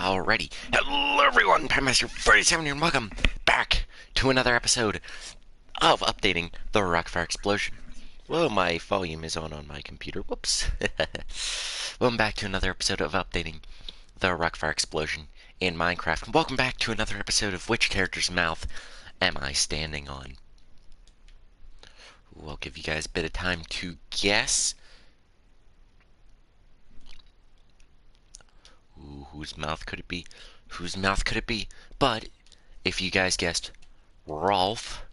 Alrighty. Hello everyone, Pimemaster47 here, and welcome back to another episode of updating the Rockfire Explosion. Well, my volume is on my computer. Whoops. Welcome back to another episode of updating the Rockfire Explosion in Minecraft. And welcome back to another episode of Which Character's Mouth Am I Standing On? I'll give you guys a bit of time to guess. Ooh, whose mouth could it be? Whose mouth could it be? But if you guys guessed Rolf,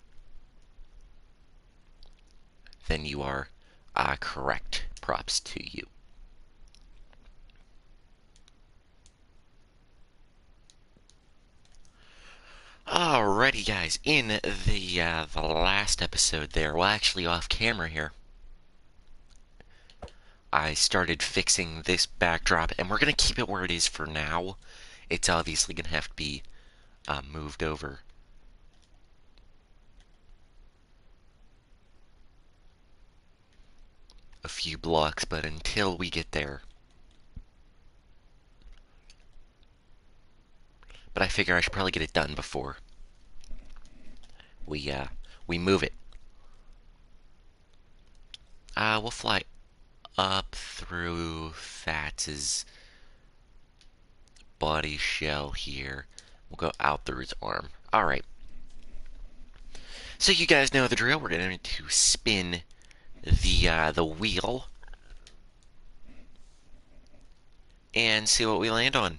then you are correct. Props to you. Alrighty, guys. In the last episode there, well, actually off camera here, I started fixing this backdrop, and we're gonna keep it where it is for now. It's obviously gonna have to be moved over a few blocks, but until we get there. But I figure I should probably get it done before we move it. We'll fly up through Fats's body shell here. We'll go out through his arm. Alright. So you guys know the drill. We're going to spin the wheel and see what we land on.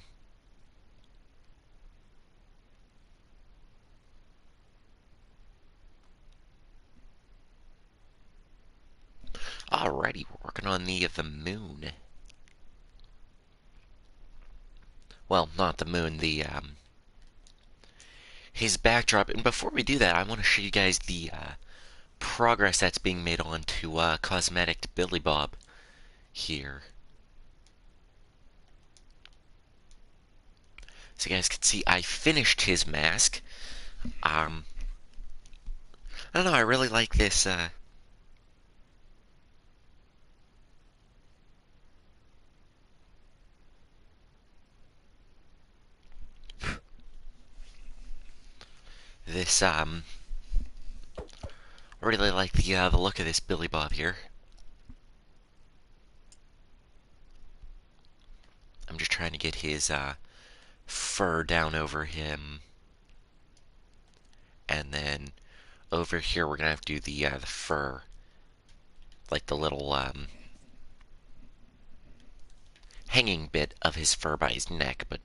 Alrighty, we're working on the moon. Well, not the moon, his backdrop. And before we do that, I want to show you guys the progress that's being made on to Cosmetic Billy Bob here. So you guys can see I finished his mask. I don't know, I really like this this I really like the look of this Billy Bob here. I'm just trying to get his fur down over him, and then over here we're gonna have to do the fur, like the little hanging bit of his fur by his neck. But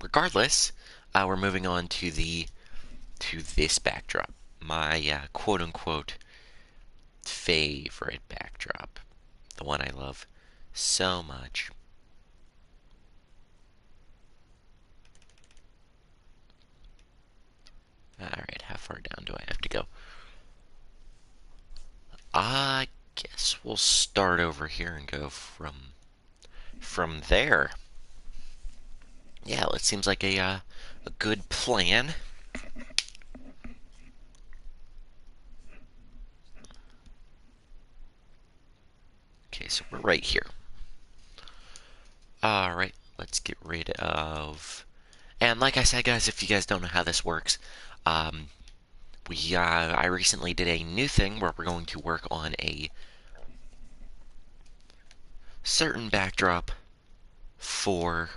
regardless, we're moving on to this backdrop, my quote unquote favorite backdrop, the one I love so much. Alright, how far down do I have to go? I guess we'll start over here and go from there. Yeah, it seems like a good plan. Okay, so we're right here. Alright, let's get rid of... And like I said, guys, if you guys don't know how this works, I recently did a new thing where we're going to work on a certain backdrop for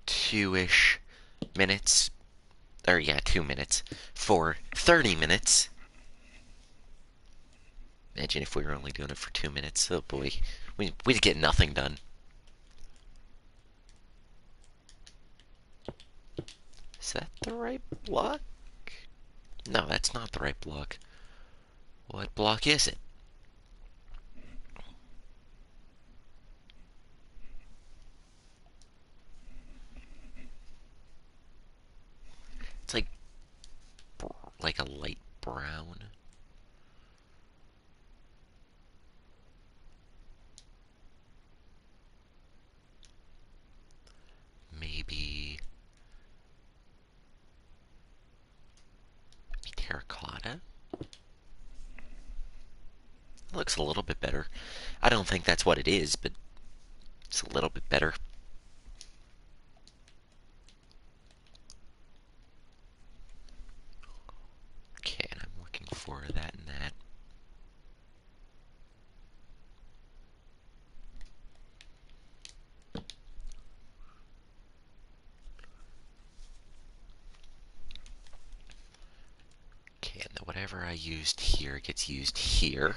2-ish minutes. Or yeah, 2 minutes. For 30 minutes. Imagine if we were only doing it for 2 minutes. Oh boy, we'd get nothing done. Is that the right block? No, that's not the right block. What block is it? It's like a light brown. Maybe terracotta? Looks a little bit better. I don't think that's what it is, but it's a little bit better. Okay, and I'm looking for that and that. Okay, and then whatever I used here gets used here.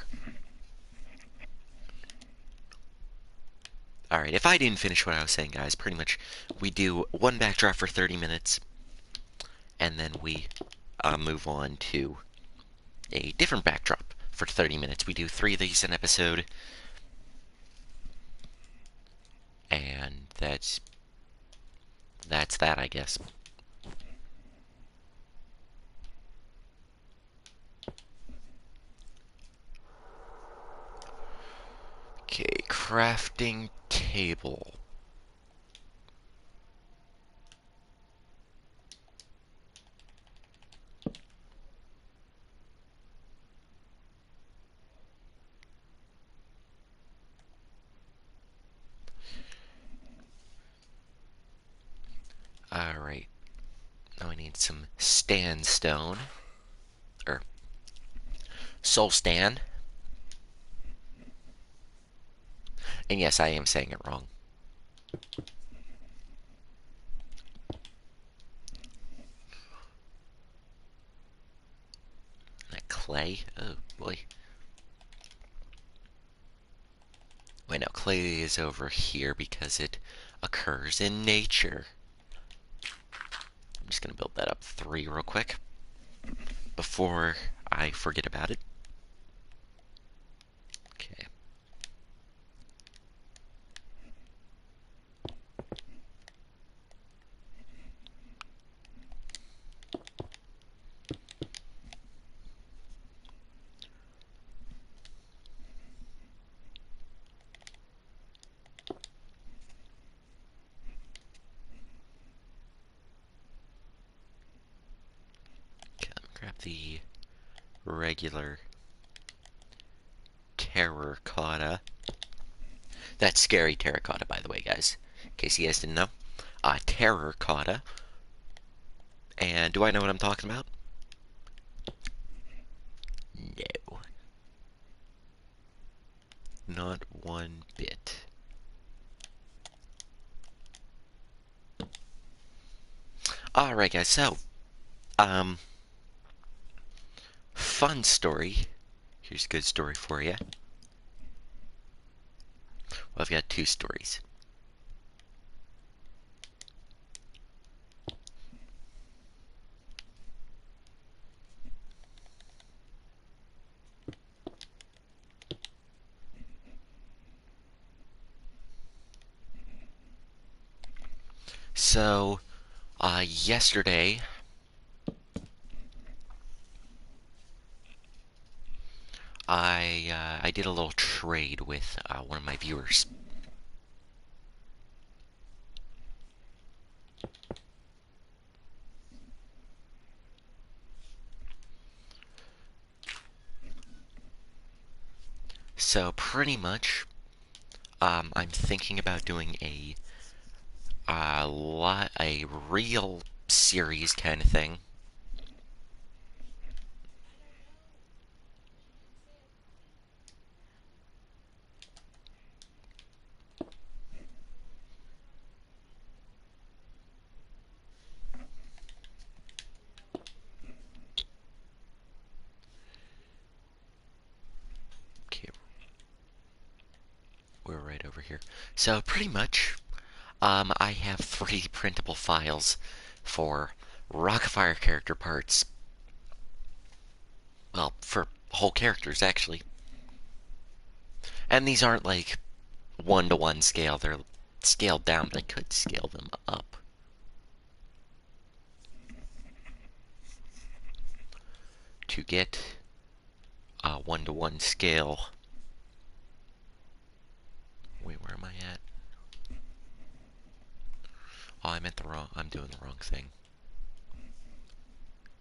Alright, if I didn't finish what I was saying, guys, pretty much we do one backdrop for 30 minutes, and then we move on to a different backdrop for 30 minutes. We do 3 of these an episode, and that's that, I guess. Okay, crafting table. Alright, now I need some sandstone, or soul stand. And yes, I am saying it wrong. That clay? Oh, boy. Wait, no, clay is over here because it occurs in nature. I'm just gonna build that up 3 real quick before I forget about it. Okay. Okay, let me grab the regular terracotta. That's scary terracotta, by the way, guys. In case you guys didn't know. Terracotta. And do I know what I'm talking about? No. Not one bit. Alright, guys, so, fun story. Here's a good story for you. Well, I've got 2 stories. So, yesterday, I did a little trade with one of my viewers. So pretty much, I'm thinking about doing a real series kind of thing. Okay, we're right over here. So pretty much, I have 3 printable files for Rockafire character parts. Well, for whole characters, actually. And these aren't like 1-to-1 scale, they're scaled down, but I could scale them up. To get a 1-to-1 scale. Wait, where am I at? Oh, I'm doing the wrong thing.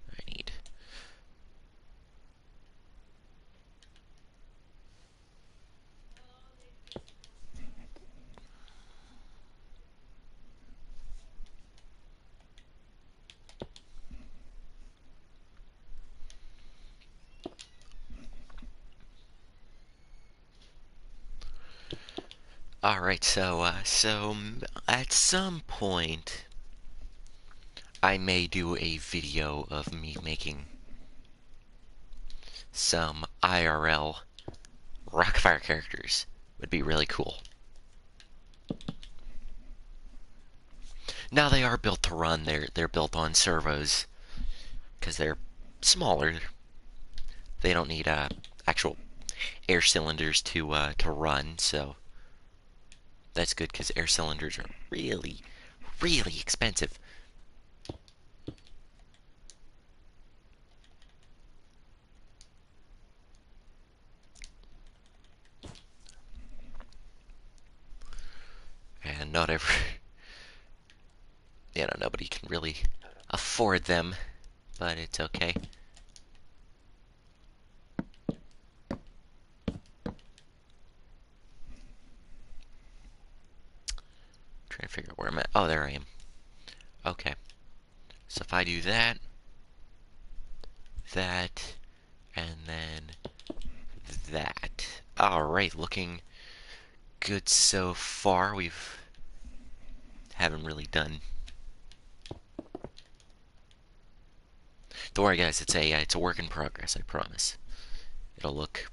I need Alright, at some point, I may do a video of me making some IRL Rockfire characters. Would be really cool. Now they are built to run. They're built on servos because they're smaller. They don't need actual air cylinders to run, so that's good because air cylinders are really, really expensive. And not every, nobody can really afford them, but it's okay. Trying to figure out where I'm at. Oh, there I am. Okay. So if I do that, and then that. Alright, looking good so far. Haven't really done. Don't worry, guys. It's a work in progress. I promise. It'll look.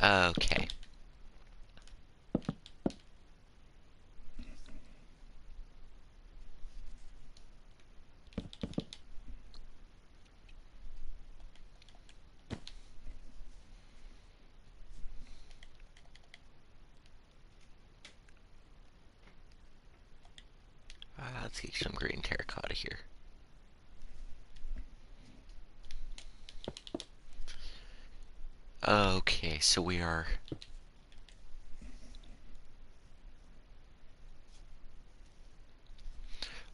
Okay. Let's get some green terracotta here. Okay, so we are.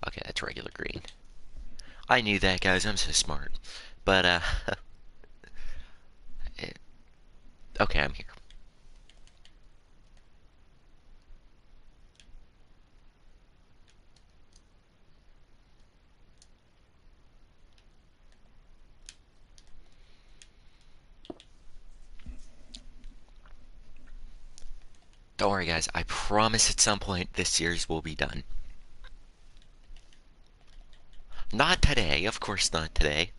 Okay, that's regular green. I knew that, guys. I'm so smart. But, okay, I'm here. Don't worry, guys. I promise at some point this series will be done. Not today, of course not today.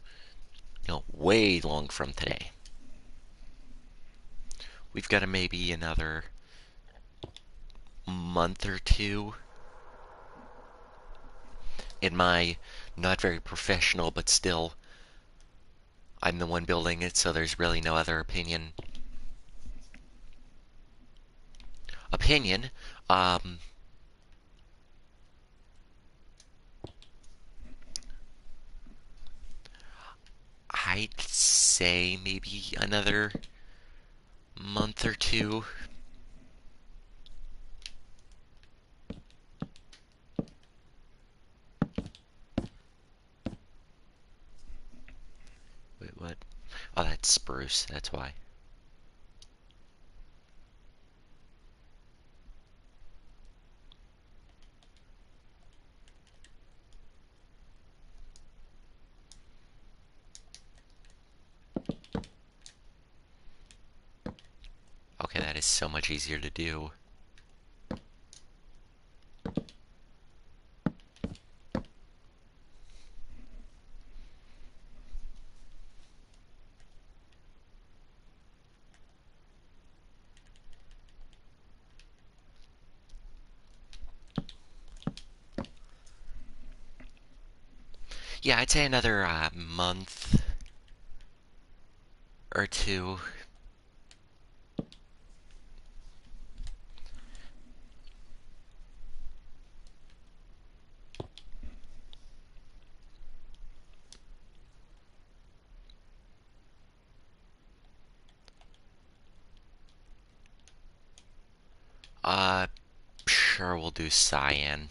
Way long from today. We've got maybe another month or two in my not very professional, but still, I'm the one building it, so there's really no other opinion. Um, I'd say maybe another month or two. Wait, what? Oh, that's spruce, that's why. Okay, that is so much easier to do. Yeah, I'd say another month or two. Uh, sure, we'll do cyan.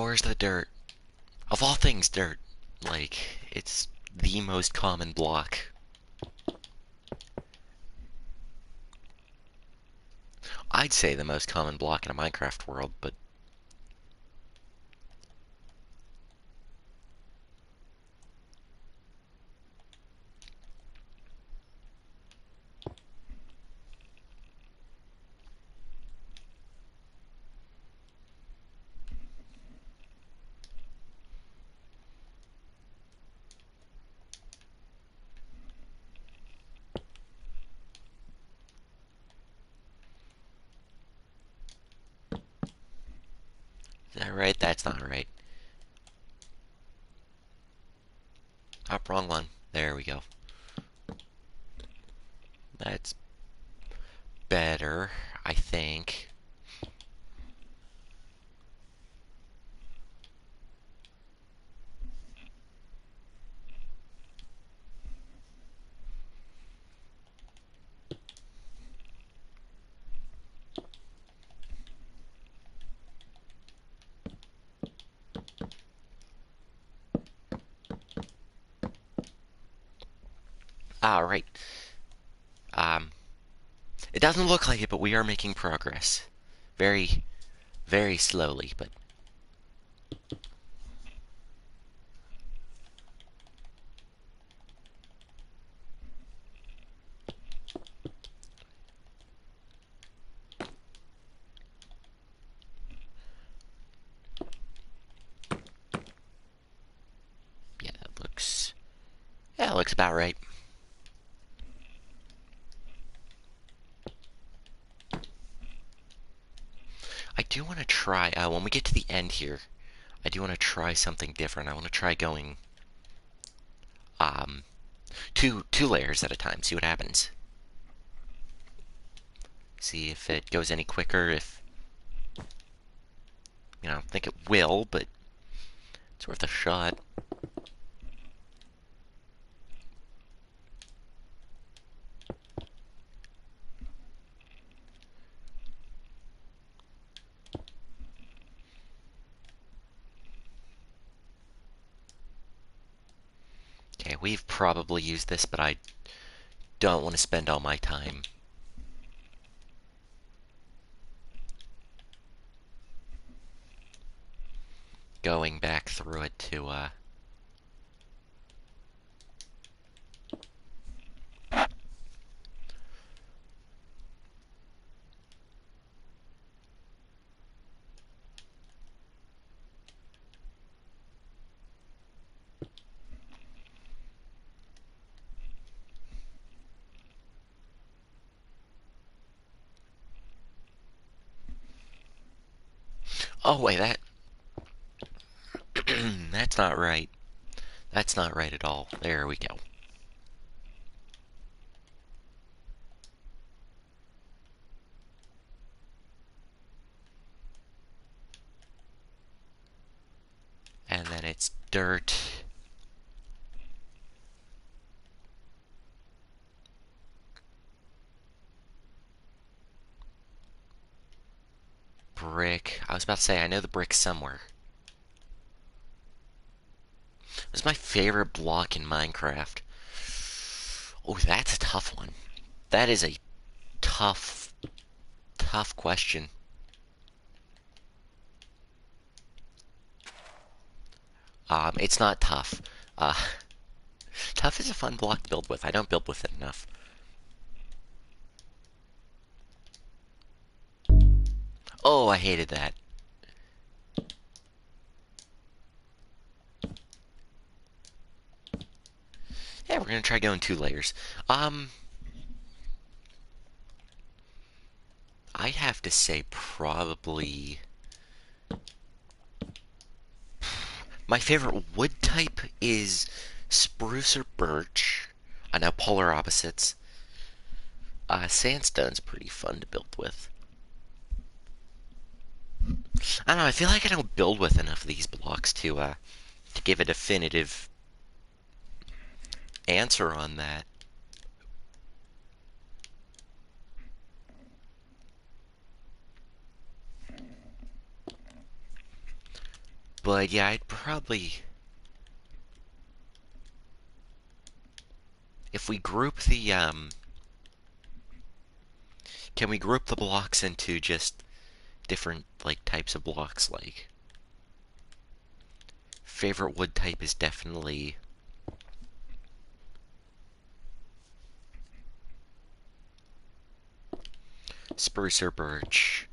Where's the dirt? Of all things, dirt. Like, it's the most common block. I'd say the most common block in a Minecraft world, but is that right? That's not right. Oh, wrong one. There we go. That's better, I think. All right. Um, it doesn't look like it, but we are making progress. Very, very slowly, but yeah, that looks about right. I do want to try, when we get to the end here, I do want to try something different. I want to try going, um, two layers at a time, see what happens. See if it goes any quicker, if, I don't think it will, but it's worth a shot. Okay, we've probably used this, but I don't want to spend all my time going back through it to, oh wait, that's not right. That's not right at all. There we go. And then it's dirt. Brick. I was about to say, I know the brick somewhere. This is my favorite block in Minecraft. Oh, that's a tough one. That is a tough, tough question. It's not tough. Uh, tough is a fun block to build with. I don't build with it enough. Oh, I hated that. Yeah, we're gonna try going two layers. I'd have to say probably my favorite wood type is spruce or birch. I know polar opposites. Sandstone's pretty fun to build with. I don't know, I feel like I don't build with enough of these blocks to give a definitive answer on that. But yeah, I'd probably... If we group the, can we group the blocks into just different, like, types of blocks, like... Favorite wood type is definitely... spruce or birch.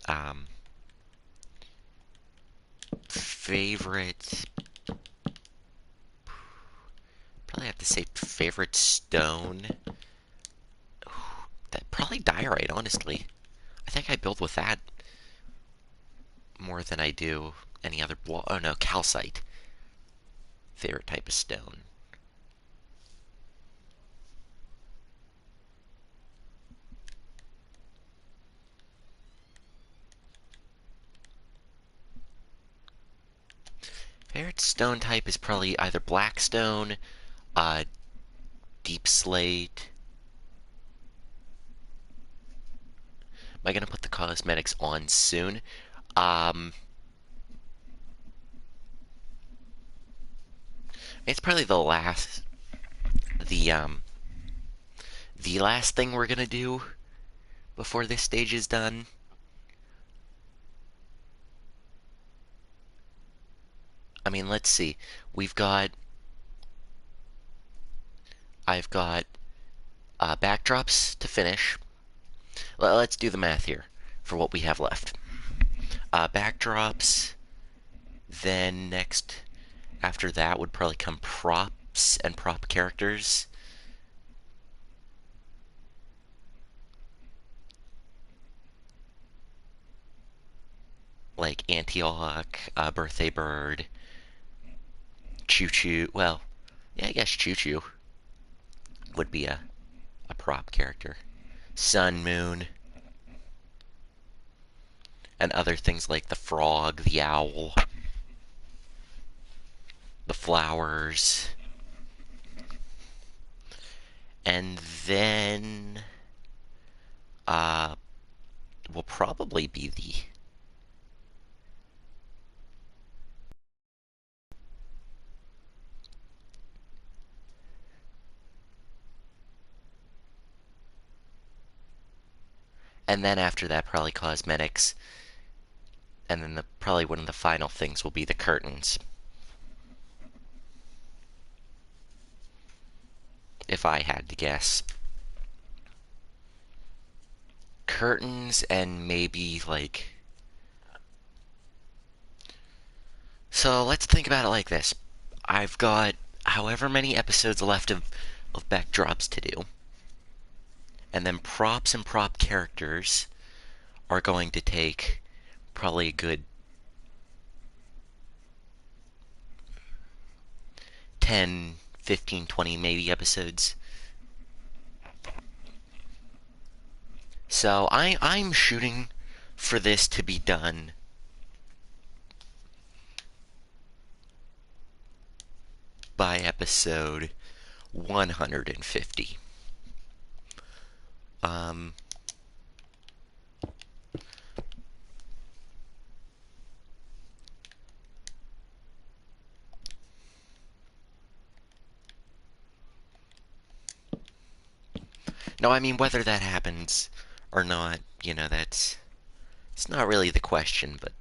Um, favorite... Probably have to say favorite stone. That probably diorite, honestly. I think I build with that more than I do any other block. Oh no, calcite. Favorite type of stone. Favorite stone type is probably either blackstone, uh, deep slate. Am I gonna put the cosmetics on soon? Um, it's probably the the last thing we're gonna do before this stage is done. I mean, let's see. We've got, I've got backdrops to finish. Let's do the math here for what we have left. Backdrops. Then next, after that would probably come props and prop characters. Like Antioch, Birthday Bird, Choo Choo. Well, yeah, I guess Choo Choo would be a prop character. Sun, Moon, and other things like the frog, the owl, the flowers. And then uh, will probably be the... And then after that, probably cosmetics. And then probably one of the final things will be the curtains. If I had to guess. Curtains and maybe like... So let's think about it like this. I've got however many episodes left of backdrops to do. And then props and prop characters are going to take probably a good 10, 15, 20 maybe episodes. So I'm shooting for this to be done by episode 150. No, I mean, whether that happens or not, you know, it's not really the question, but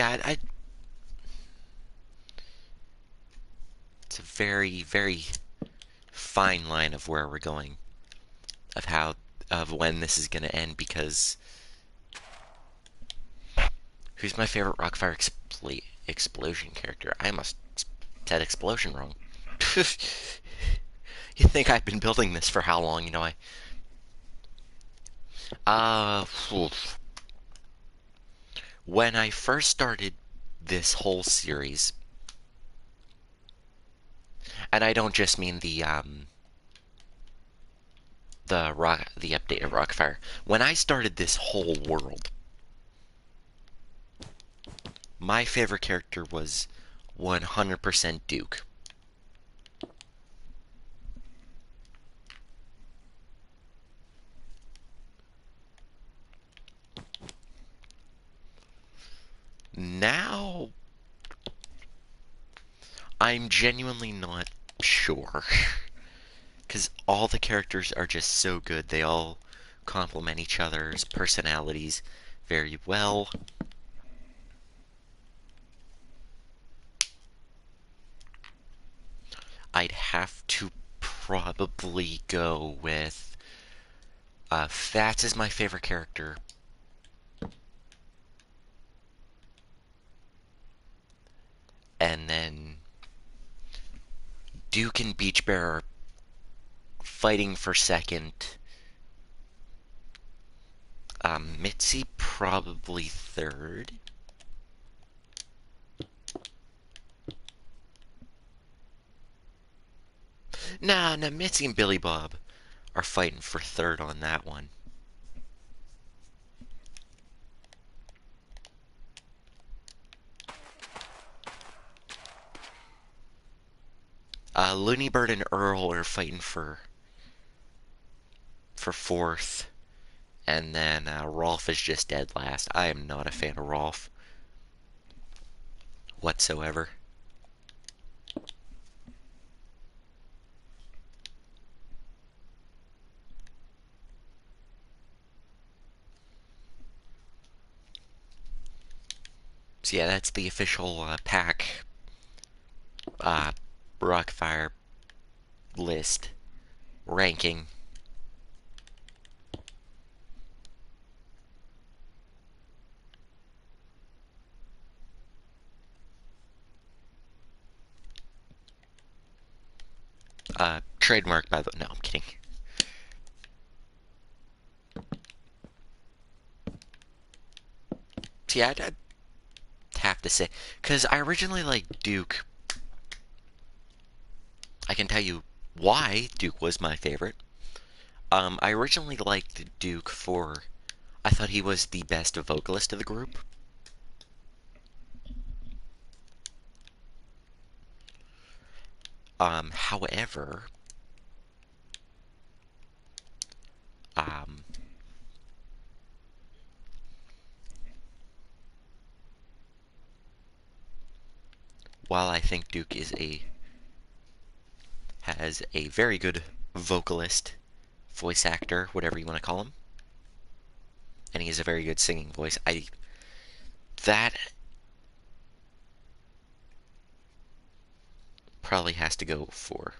yeah, it's a very, very fine line of where we're going, of how, of when this is gonna end, because who's my favorite Rockfire Explosion character? I must said explosion wrong. You think I've been building this for how long? You know, oof. When I first started this whole series, and I don't just mean the updated Rockfire. When I started this whole world, my favorite character was 100% Duke. Now, I'm genuinely not sure. Because all the characters are just so good. They all complement each other's personalities very well. I'd have to probably go with Fats is my favorite character. And then Duke and Beach Bear are fighting for second. Mitzi probably third. Nah, Mitzi and Billy Bob are fighting for third on that one. Looney Bird and Earl are fighting for fourth. And then Rolf is just dead last. I am not a fan of Rolf whatsoever. So yeah, that's the official pack Rockfire list ranking. Trademark, by the way. No, I'm kidding. So yeah, I'd have to say, because I originally liked Duke. I can tell you why Duke was my favorite. I originally liked Duke for, I thought he was the best vocalist of the group. However, while I think Duke has a very good vocalist, voice actor, whatever you want to call him, and he has a very good singing voice, that probably has to go for.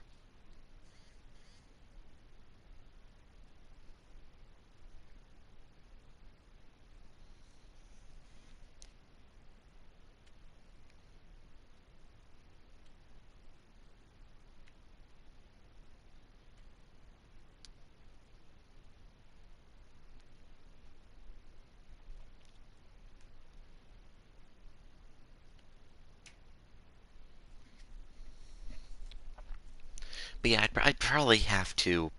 But yeah, I'd probably have to.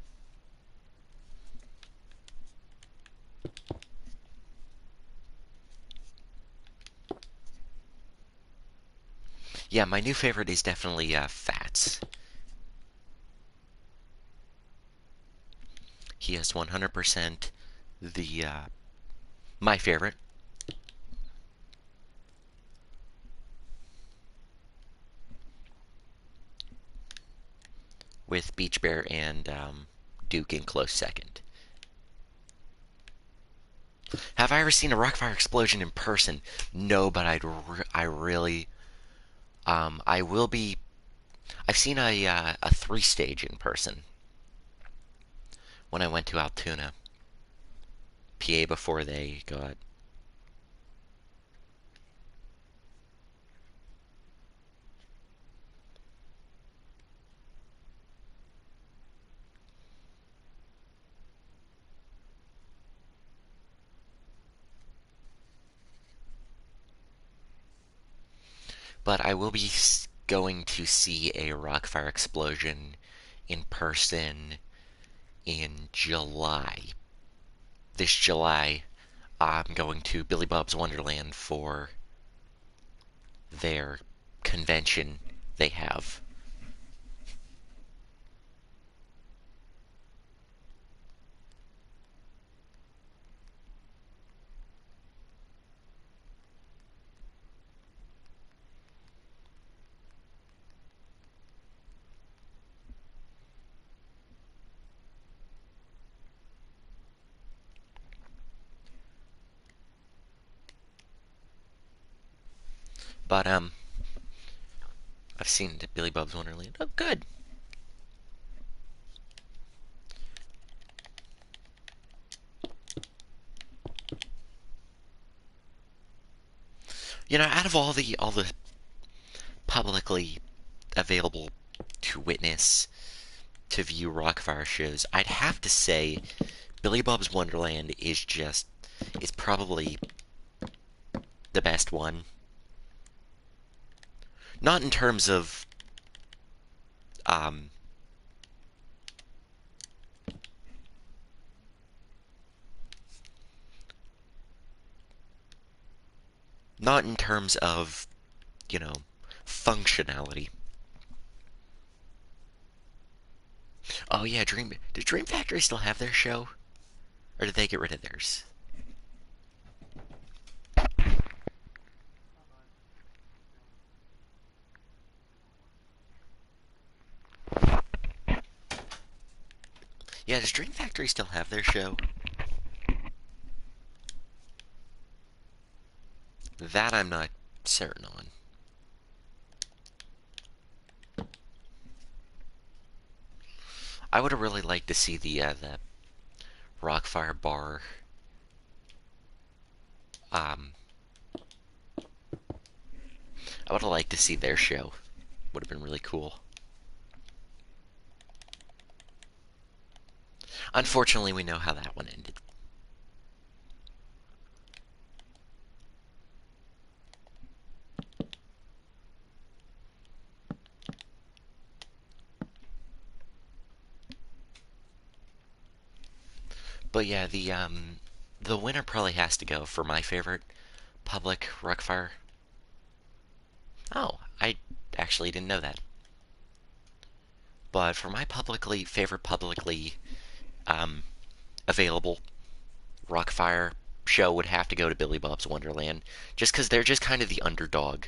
Yeah, my new favorite is definitely Fats. He is 100% the my favorite. With Beach Bear and Duke in close second. Have I ever seen a Rockfire Explosion in person? No, but I really, I will be I've seen a three stage in person when I went to Altoona, PA before they got. But I will be going to see a Rockfire Explosion in person in July. This July, I'm going to Billy Bob's Wonderland for their convention they have. But I've seen Billy Bob's Wonderland. Oh, good. You know, out of all the publicly available to witness to view Rockfire shows, I'd have to say Billy Bob's Wonderland is probably the best one. Not in terms of um not in terms of, you know, functionality. Oh yeah, did Dream Factory still have their show? Or did they get rid of theirs? Yeah, does Dream Factory still have their show? That I'm not certain on. I would have really liked to see the Rockfire Bar. Um, I would have liked to see their show. Would have been really cool. Unfortunately, we know how that one ended. But yeah, the winner probably has to go for my favorite public Rockfire. Oh, I actually didn't know that. But for my publicly favorite publicly um, available Rockfire show would have to go to Billy Bob's Wonderland, just because they're just kind of the underdog.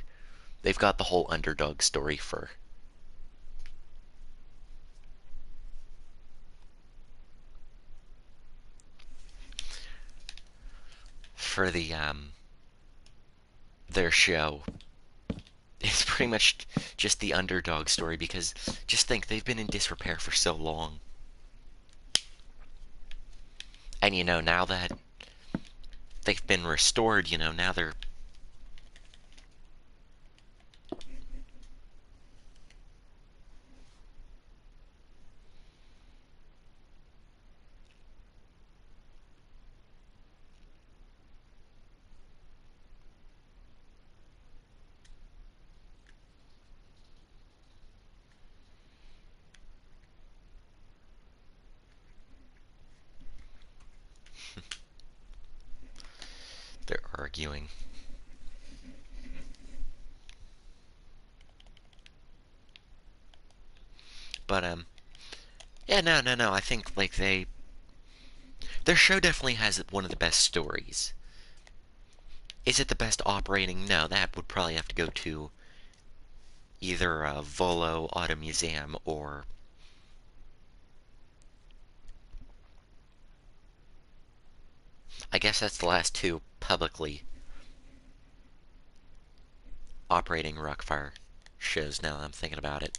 They've got the whole underdog story for their show. It's pretty much just the underdog story because just think they've been in disrepair for so long. And you know, now that they've been restored, you know, now they're they're arguing. But yeah, no. I think like their show definitely has one of the best stories. Is it the best operating? No, that would probably have to go to either Volo Auto Museum or I guess that's the last two publicly operating Rockfire shows now that I'm thinking about it.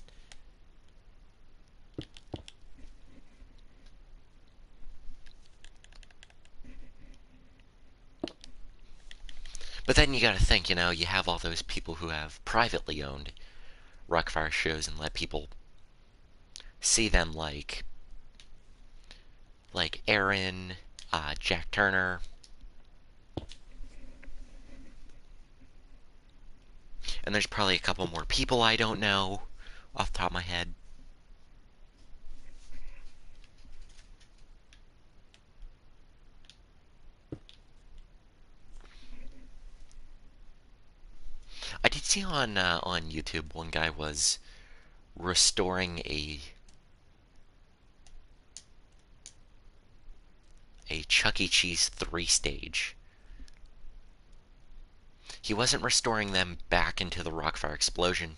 But then you gotta think, you know, you have all those people who have privately owned Rockfire shows and let people see them, like Aaron, Jack Turner, and there's probably a couple more people I don't know off the top of my head. I did see on YouTube one guy was restoring a Chuck E. Cheese 3 stage. He wasn't restoring them back into the Rockfire explosion.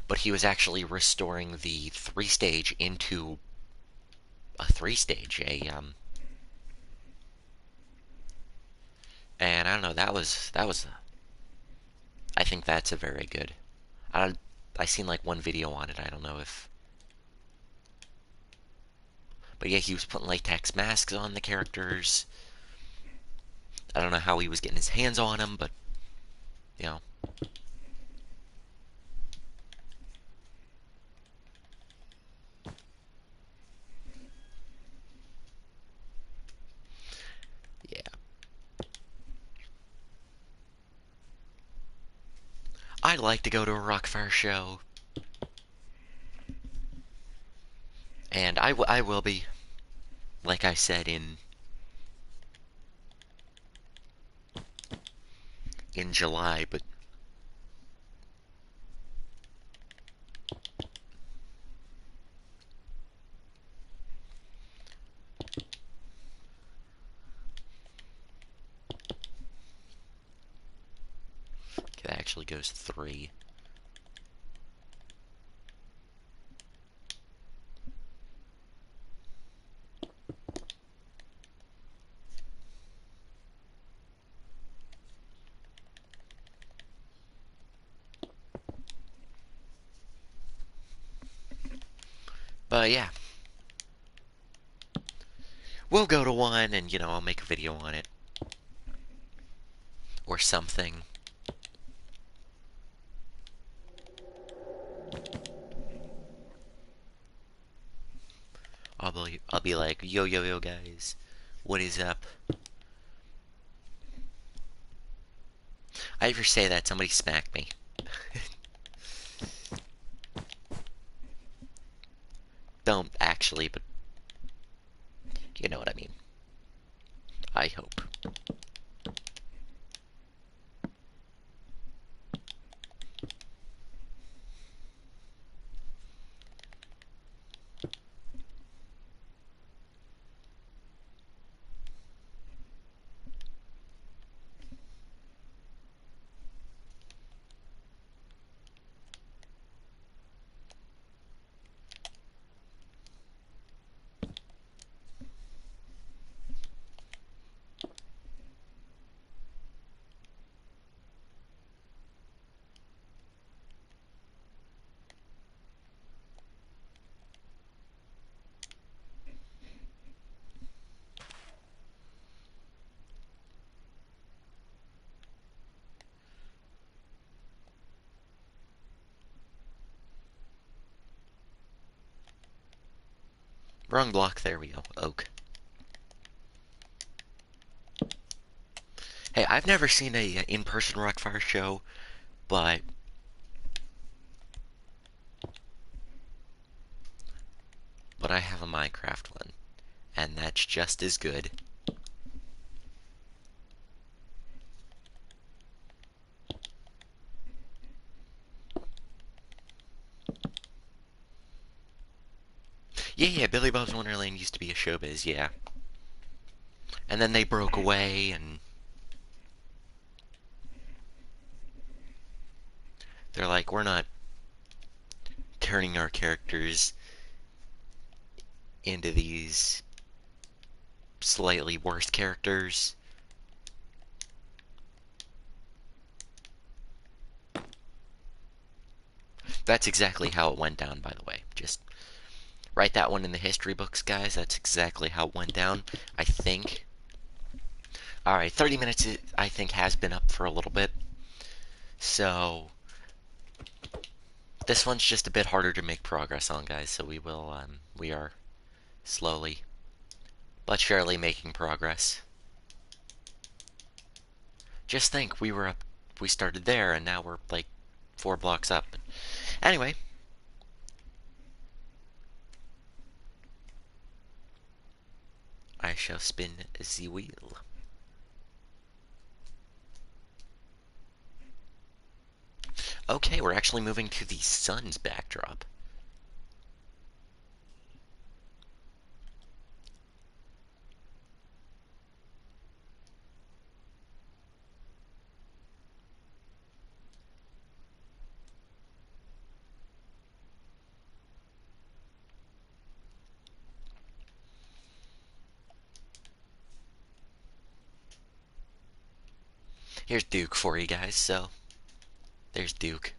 But he was actually restoring the 3 stage into a 3 stage, and I don't know, that was I think that's a very good. I seen like one video on it. I don't know if, but yeah, he was putting latex masks on the characters. I don't know how he was getting his hands on them, but you know, yeah. I'd like to go to a Rockfire show, and I will be, like I said in July, but it actually goes 3. But yeah, we'll go to one, and you know, I'll make a video on it or something. I'll be like, yo guys, what is up? I ever say that, somebody smack me. Don't actually, but you know what I mean. I hope. Wrong block, there we go. Oak. Hey, I've never seen a in-person Rockfire show, but I have a Minecraft one, and that's just as good. Yeah, Billy Bob's Wonderland used to be a showbiz, yeah. And then they broke away, and they're like, we're not turning our characters into these slightly worse characters. That's exactly how it went down, by the way. Just Write that one in the history books, guys. That's exactly how it went down, I think. Alright, 30 minutes, I think, has been up for a little bit. So, this one's just a bit harder to make progress on, guys. So we are slowly but surely making progress. Just think, we started there, and now we're like 4 blocks up. Anyway, I shall spin the wheel. Okay, we're actually moving to the sun's backdrop. Here's Duke for you guys, so there's Duke.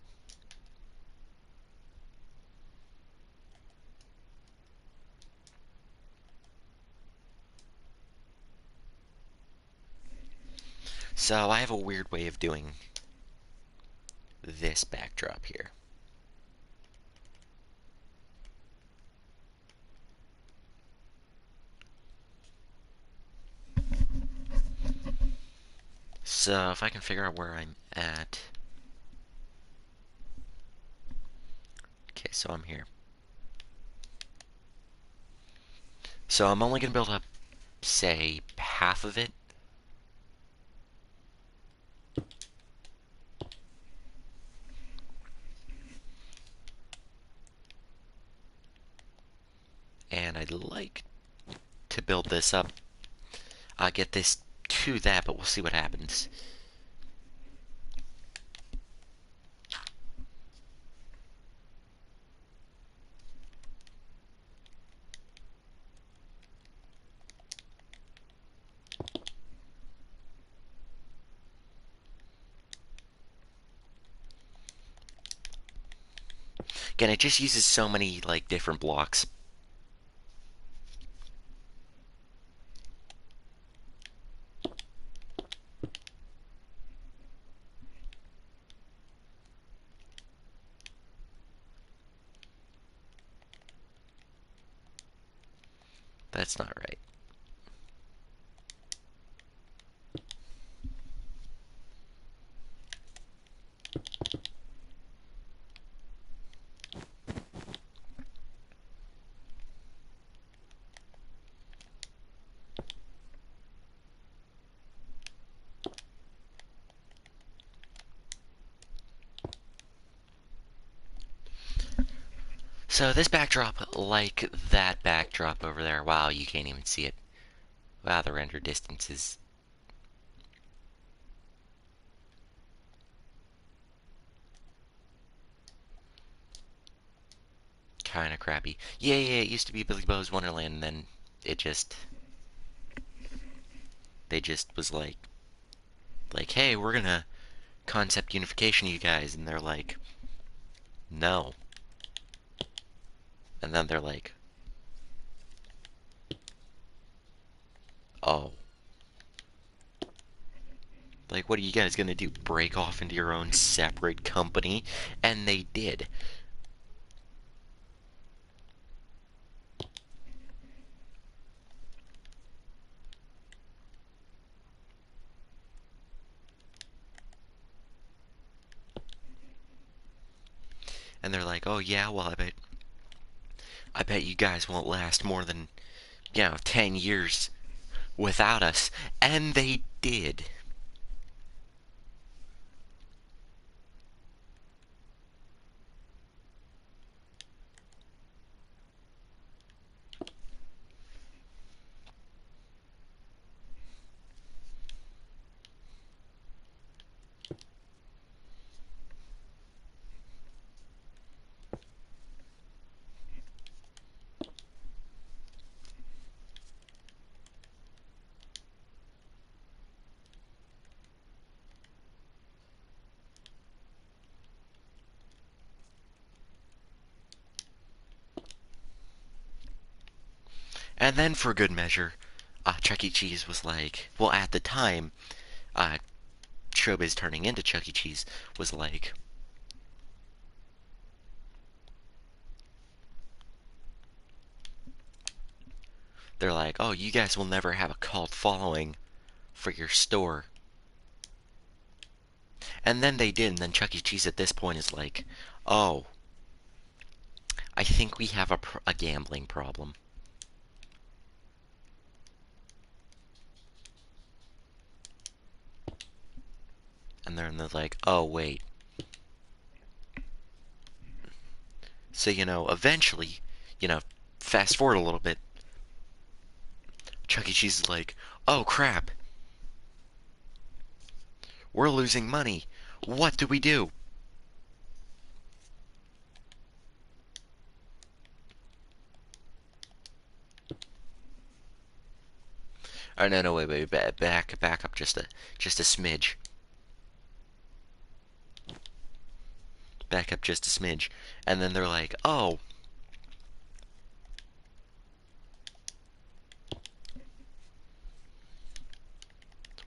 So I have a weird way of doing this backdrop here. So if I can figure out where I'm at. Okay, so I'm here. So I'm only going to build up, say, half of it. And I'd like to build this up. I'll get this to that, but we'll see what happens. Again, it just uses so many, like, different blocks. That's not right. So this backdrop, like that backdrop over there, wow, you can't even see it. Wow, the render distance is kind of crappy. Yeah, it used to be Billy Bo's Wonderland, and then it just, they just was like, hey, we're gonna concept unification, you guys, and they're like, no. And then they're like, oh. Like, what are you guys gonna do? Break off into your own separate company? And they did. And they're like, oh yeah, well, I bet you guys won't last more than, 10 years without us. And they did. And then for good measure, Chuck E. Cheese was like, well, at the time, uh, Showbiz turning into Chuck E. Cheese was like, they're like, oh, you guys will never have a cult following for your store. And then they did, and then Chuck E. Cheese at this point is like, oh, I think we have a gambling problem. And then they're like, oh, wait. So, eventually, fast forward a little bit, Chuck E. Cheese is like, oh, crap. We're losing money. What do we do? Oh, no, wait, back up just a smidge. Back up just a smidge. And then they're like, oh,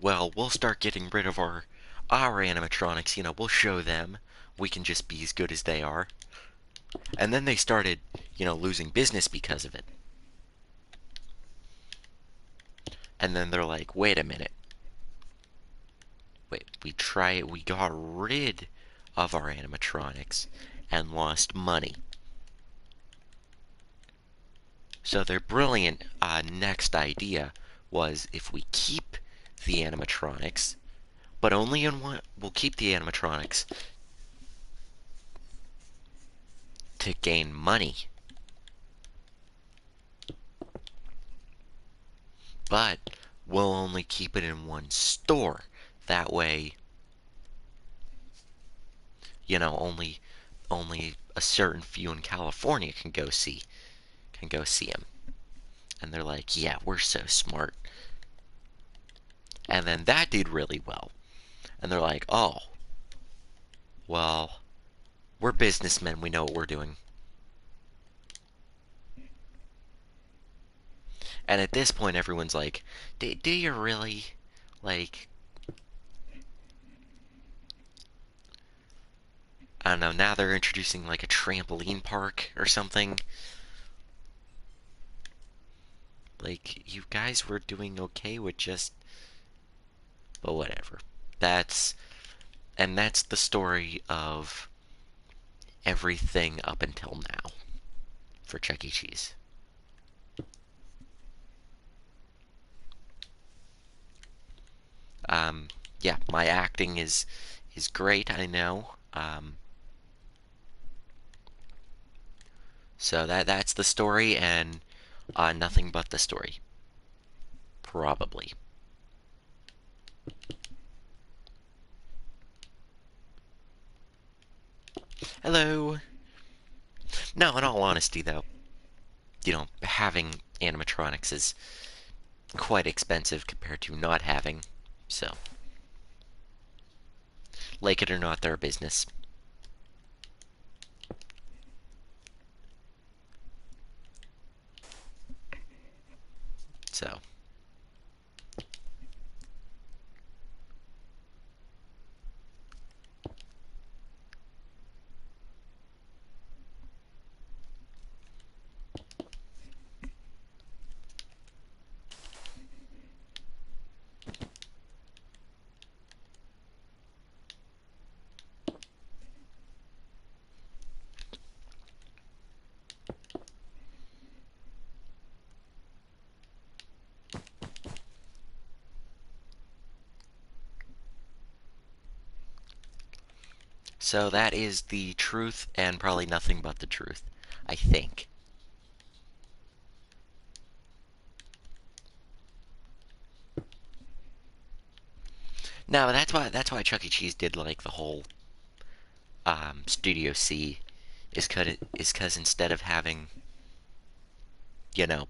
well, we'll start getting rid of our animatronics. We'll show them we can just be as good as they are. And then they started, losing business because of it. And then they're like, wait a minute. Wait, we got rid of our animatronics and lost money. So their brilliant next idea was, if we keep the animatronics, but only in one, we'll keep the animatronics to gain money. But we'll only keep it in one store. That way, only a certain few in California can go see him. And they're like, yeah, we're so smart. And then that did really well. And they're like, oh, well, we're businessmen, we know what we're doing. And at this point, everyone's like, do you really, like, I don't know, now they're introducing like a trampoline park or something. Like, you guys were doing okay with just, but whatever. That's the story of everything up until now for Chuck E. Cheese. Yeah, my acting is great, I know. So that's the story, and nothing but the story. Probably. Hello. No, in all honesty, though, having animatronics is quite expensive compared to not having. So, like it or not, they're a business. So, so that is the truth, and probably nothing but the truth, I think. No, that's why Chuck E. Cheese did like the whole Studio C, is cause instead of having, you know,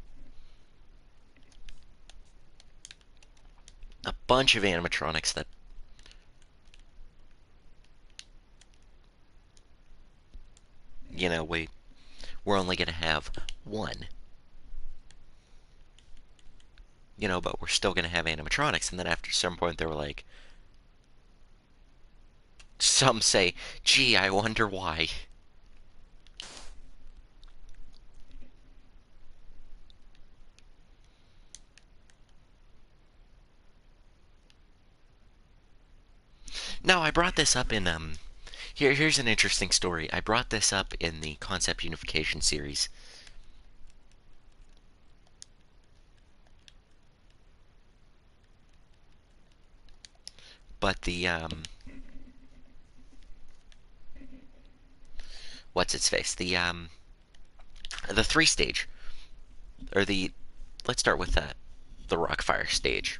a bunch of animatronics that, wait, we're only gonna have one. but we're still going to have animatronics. And then after some point, they were like, some say, gee, I wonder why. No, I brought this up in, here's an interesting story. I brought this up in the Concept Unification series. But what's its face? The 3-stage, or let's start with the Rockfire stage.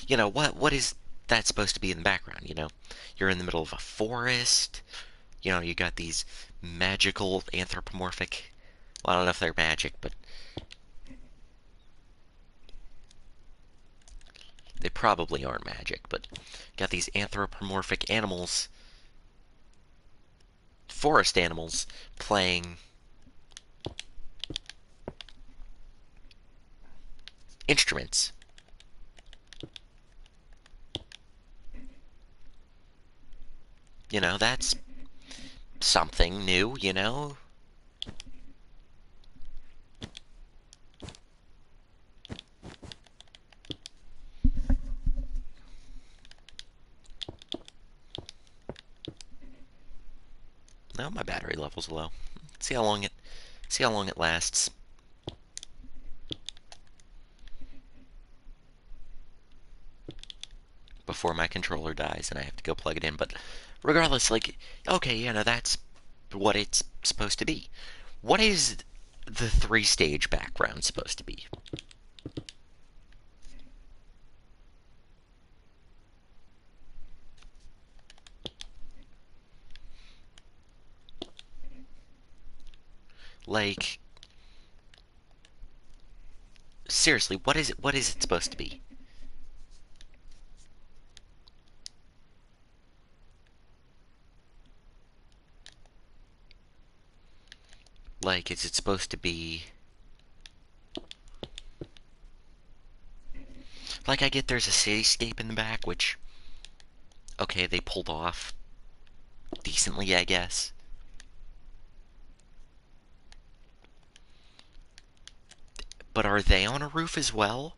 What is that supposed to be in the background? You're in the middle of a forest. You got these magical anthropomorphic. Well, I don't know if they're magic, but they probably aren't magic. But got these anthropomorphic animals, forest animals, playing instruments. That's something new. No, my battery level's low. See how long it lasts. Before my controller dies and I have to go plug it in. But regardless, okay, that's what it's supposed to be. What is the 3-stage background supposed to be? Like, seriously, what is it supposed to be? Like, is it supposed to be... Like, I get there's a cityscape in the back, which, okay, they pulled off decently, I guess. But are they on a roof as well?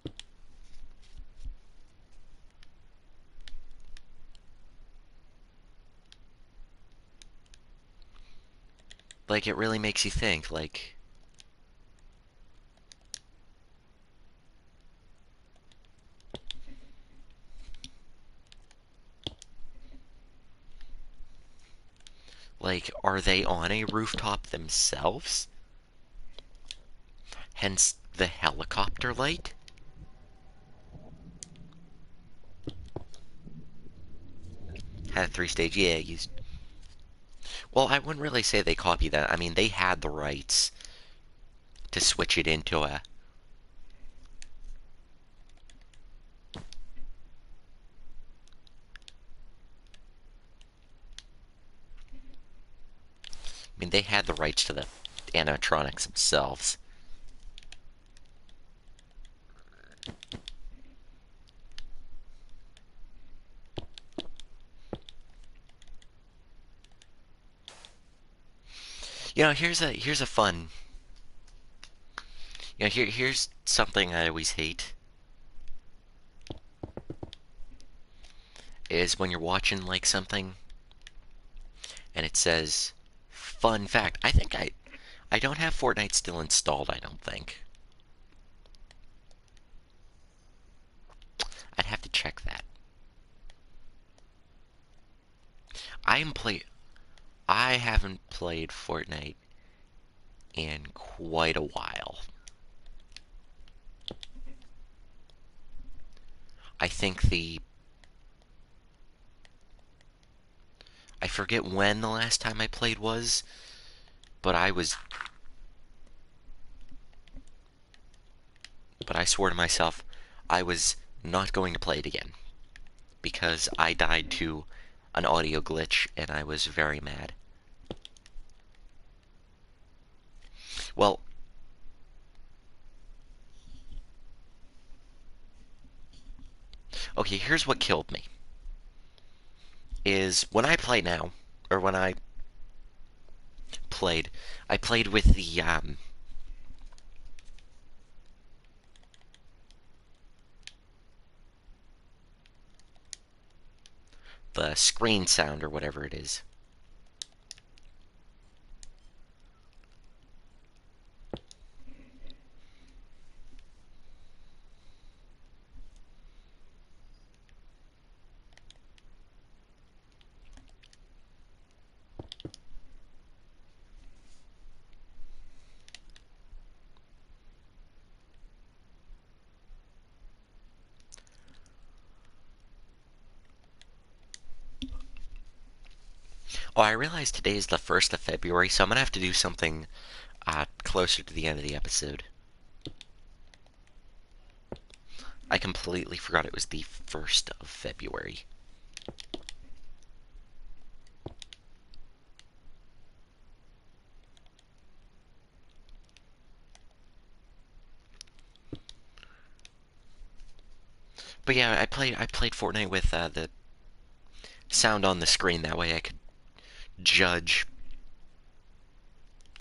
Like, it really makes you think, like... Like, are they on a rooftop themselves? Hence the helicopter light? Had a 3-stage, yeah, used... Well, I wouldn't really say they copied that. I mean, they had the rights to switch it into a... I mean, they had the rights to the animatronics themselves. Here's a fun... here's something I always hate. Is when you're watching, like, something, and it says, fun fact. I don't have Fortnite still installed, I don't think. I'd have to check that. I haven't played Fortnite in quite a while. I think I forget when the last time I played was, but I swore to myself I was not going to play it again because I died to an audio glitch and I was very mad. Well, Okay, here's what killed me. Is when I play now, or when I played, I played with the screen sound or whatever it is. Oh, I realize today is the 1st of February, so I'm gonna have to do something closer to the end of the episode. I completely forgot it was the 1st of February. But yeah, I played Fortnite with the sound on the screen. That way I could judge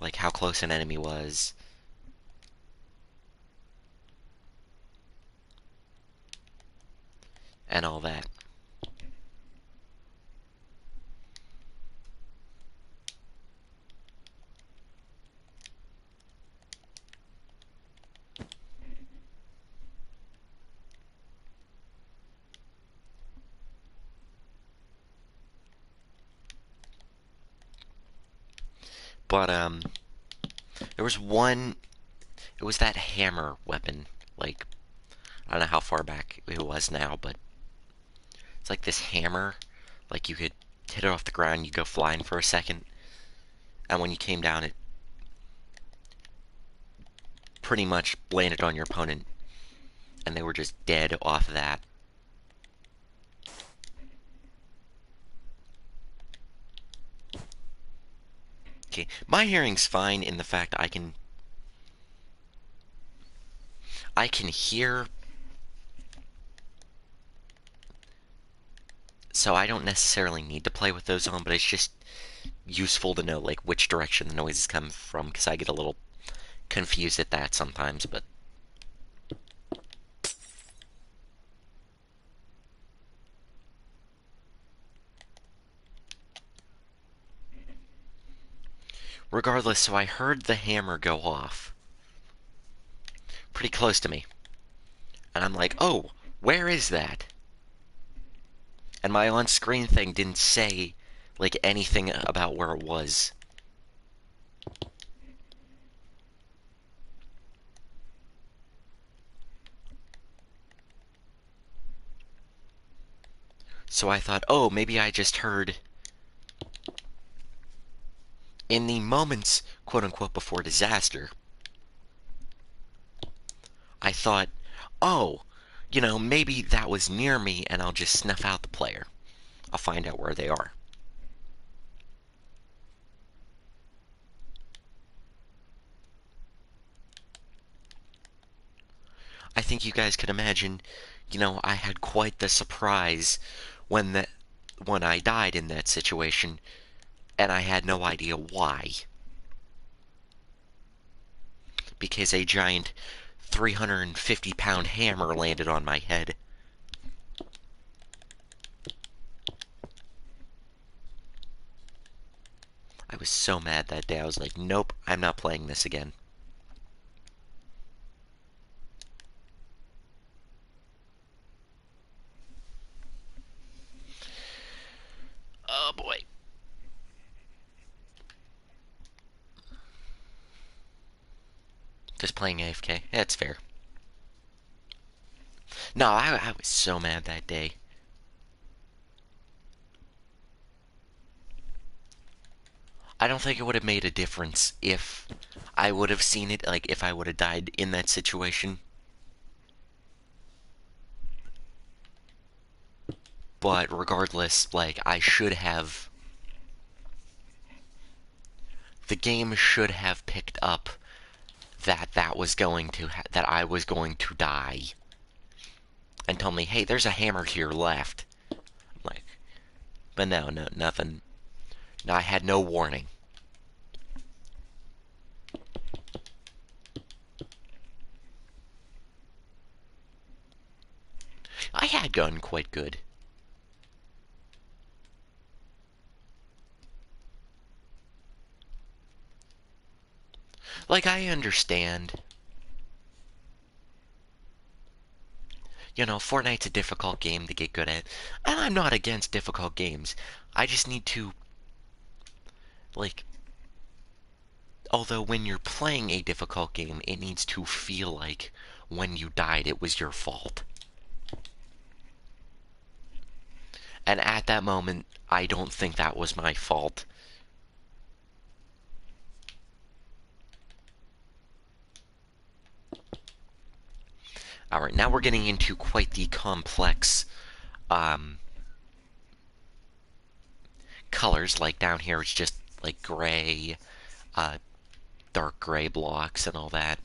like how close an enemy was and all that. But there was one. It was that hammer weapon. Like I don't know how far back it was now, but it's like this hammer. Like you could hit it off the ground, you go flying for a second, and when you came down, it pretty much landed on your opponent, and they were just dead off of that. Okay, my hearing's fine in the fact I can hear, so I don't necessarily need to play with those on, but it's just useful to know like which direction the noises come from because I get a little confused at that sometimes, but regardless, so I heard the hammer go off pretty close to me. And I'm like, oh, where is that? And my on-screen thing didn't say like anything about where it was. So I thought, oh, maybe I just heard in the moments, quote unquote, before disaster. I thought, oh, maybe that was near me and I'll just snuff out the player. I'll find out where they are. I think you guys could imagine, I had quite the surprise when I died in that situation, and I had no idea why. Because a giant 350-pound hammer landed on my head. I was so mad that day. I was like, nope, I'm not playing this again. Oh boy. Just playing AFK. That's fair. No, I was so mad that day. I don't think it would have made a difference if I would have seen it, like if I would have died in that situation. But regardless, like I should have, the game should have picked up that I was going to die. and tell me, hey, there's a hammer to your left. Like, but no, nothing. No, I had no warning. I had gotten quite good. Like, I understand. You know, Fortnite's a difficult game to get good at. And I'm not against difficult games. I just need to, like, although when you're playing a difficult game, it needs to feel like when you died, it was your fault. And at that moment, I don't think that was my fault. Alright, now we're getting into quite the complex colors. Like down here, it's just like gray, dark gray blocks and all that.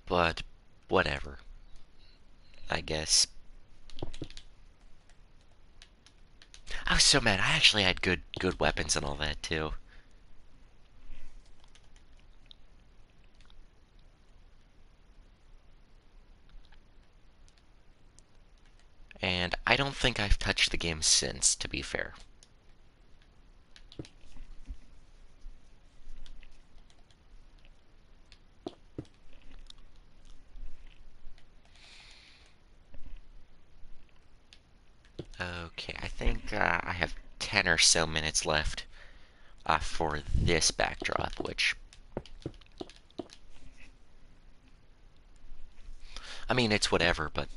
But whatever, I guess. I was so mad. I actually had good weapons and all that too. And I don't think I've touched the game since, to be fair. Okay, I think I have 10 or so minutes left for this backdrop, which, I mean, it's whatever, but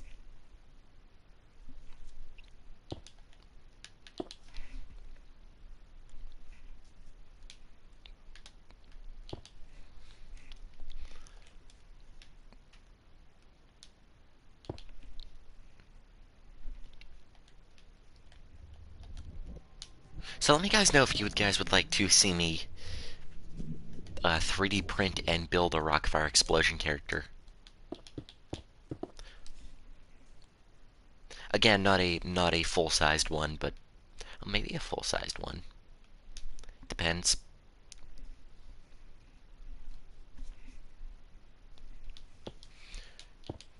so let me guys know if you guys would like to see me 3D print and build a Rockfire Explosion character. Again, not a full-sized one, but maybe a full-sized one. Depends.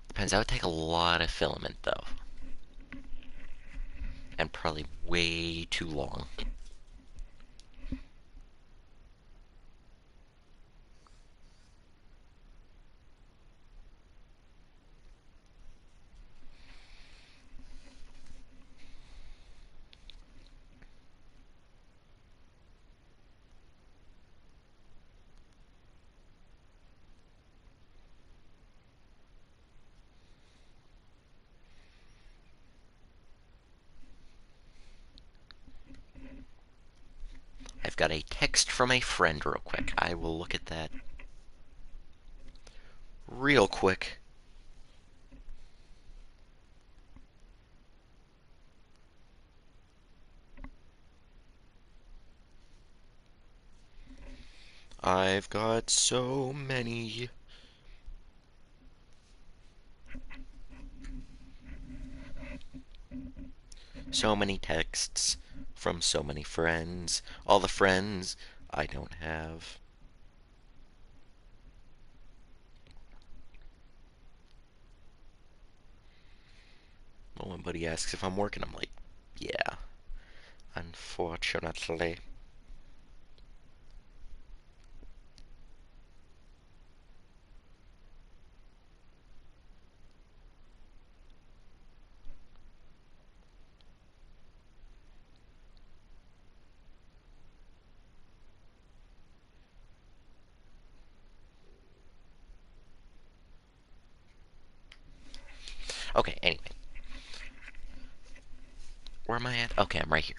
Depends. That would take a lot of filament, though. And probably way too long. I've got a text from a friend real quick. I will look at that real quick. I've got so many. So many texts from so many friends. All the friends I don't have. Well, when Buddy asks if I'm working, I'm like, yeah, unfortunately. Okay, anyway. Where am I at? Okay, I'm right here.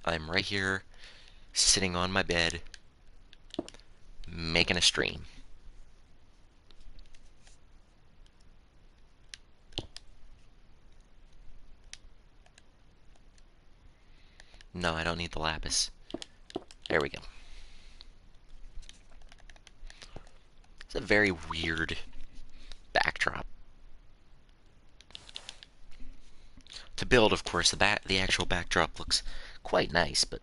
I'm right here, sitting on my bed. making a stream. No, I don't need the lapis. There we go. It's a very weird backdrop. To build, of course, the actual backdrop looks quite nice, but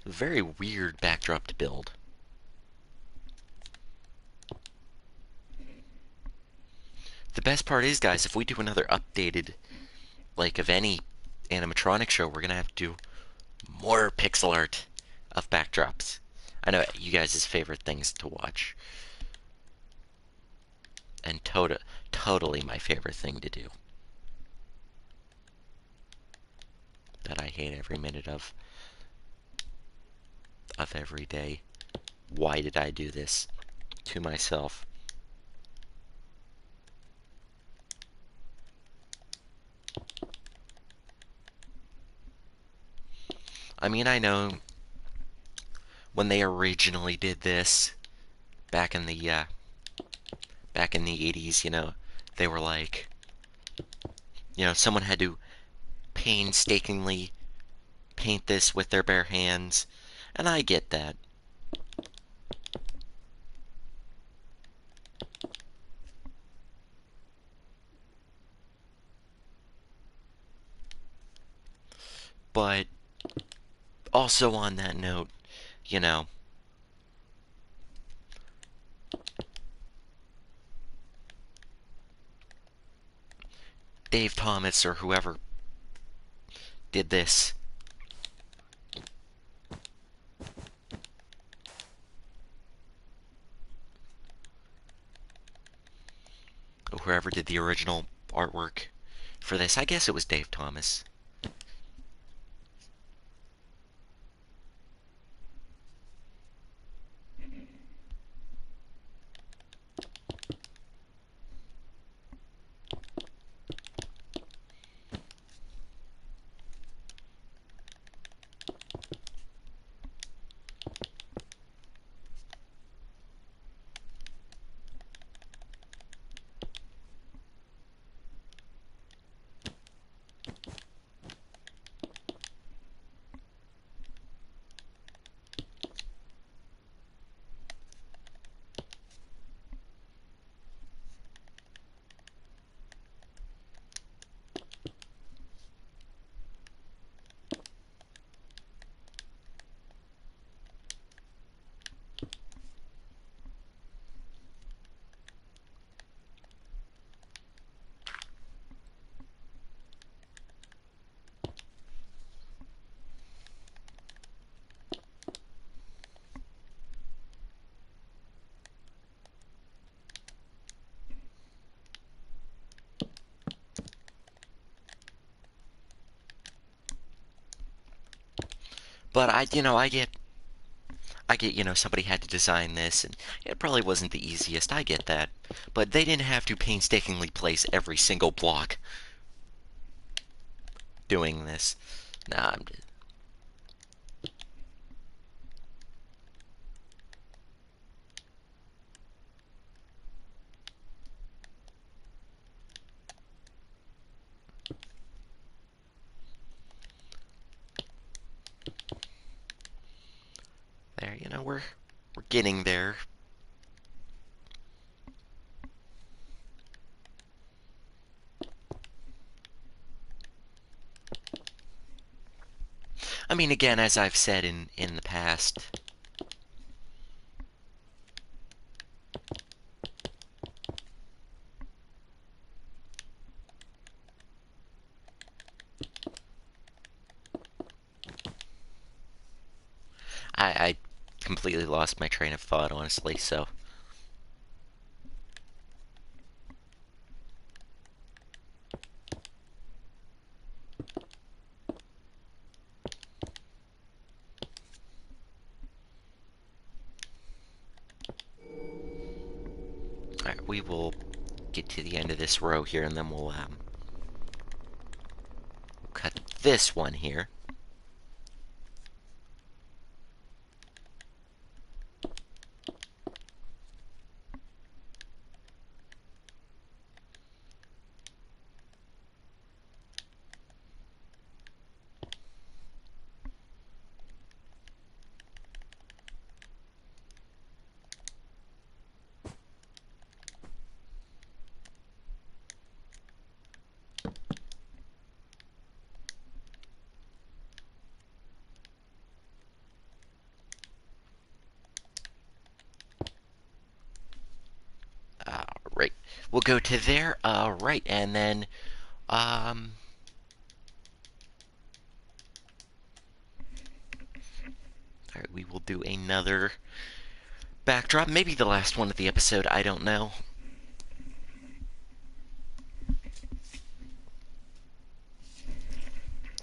a very weird backdrop to build. The best part is, guys, if we do another updated, like, of any animatronic show, we're gonna have to do more pixel art of backdrops. I know you guys' favorite things to watch. And totally my favorite thing to do. That I hate every minute of every day. Why did I do this to myself? I mean, I know when they originally did this back in the 80s, they were like, someone had to painstakingly paint this with their bare hands, and I get that. But also on that note, you know, Dave Thomas or whoever did this, or whoever did the original artwork for this, I guess it was Dave Thomas. But I get, somebody had to design this, and it probably wasn't the easiest. I get that. But they didn't have to painstakingly place every single block doing this. Nah, I'm just... There, we're getting there. I mean, again, as I've said in the past, I completely lost my train of thought, honestly, so... Alright, we will get to the end of this row here, and then we'll cut this one here. we'll go to there, right, and then, um, alright, we will do another backdrop, maybe the last one of the episode, I don't know.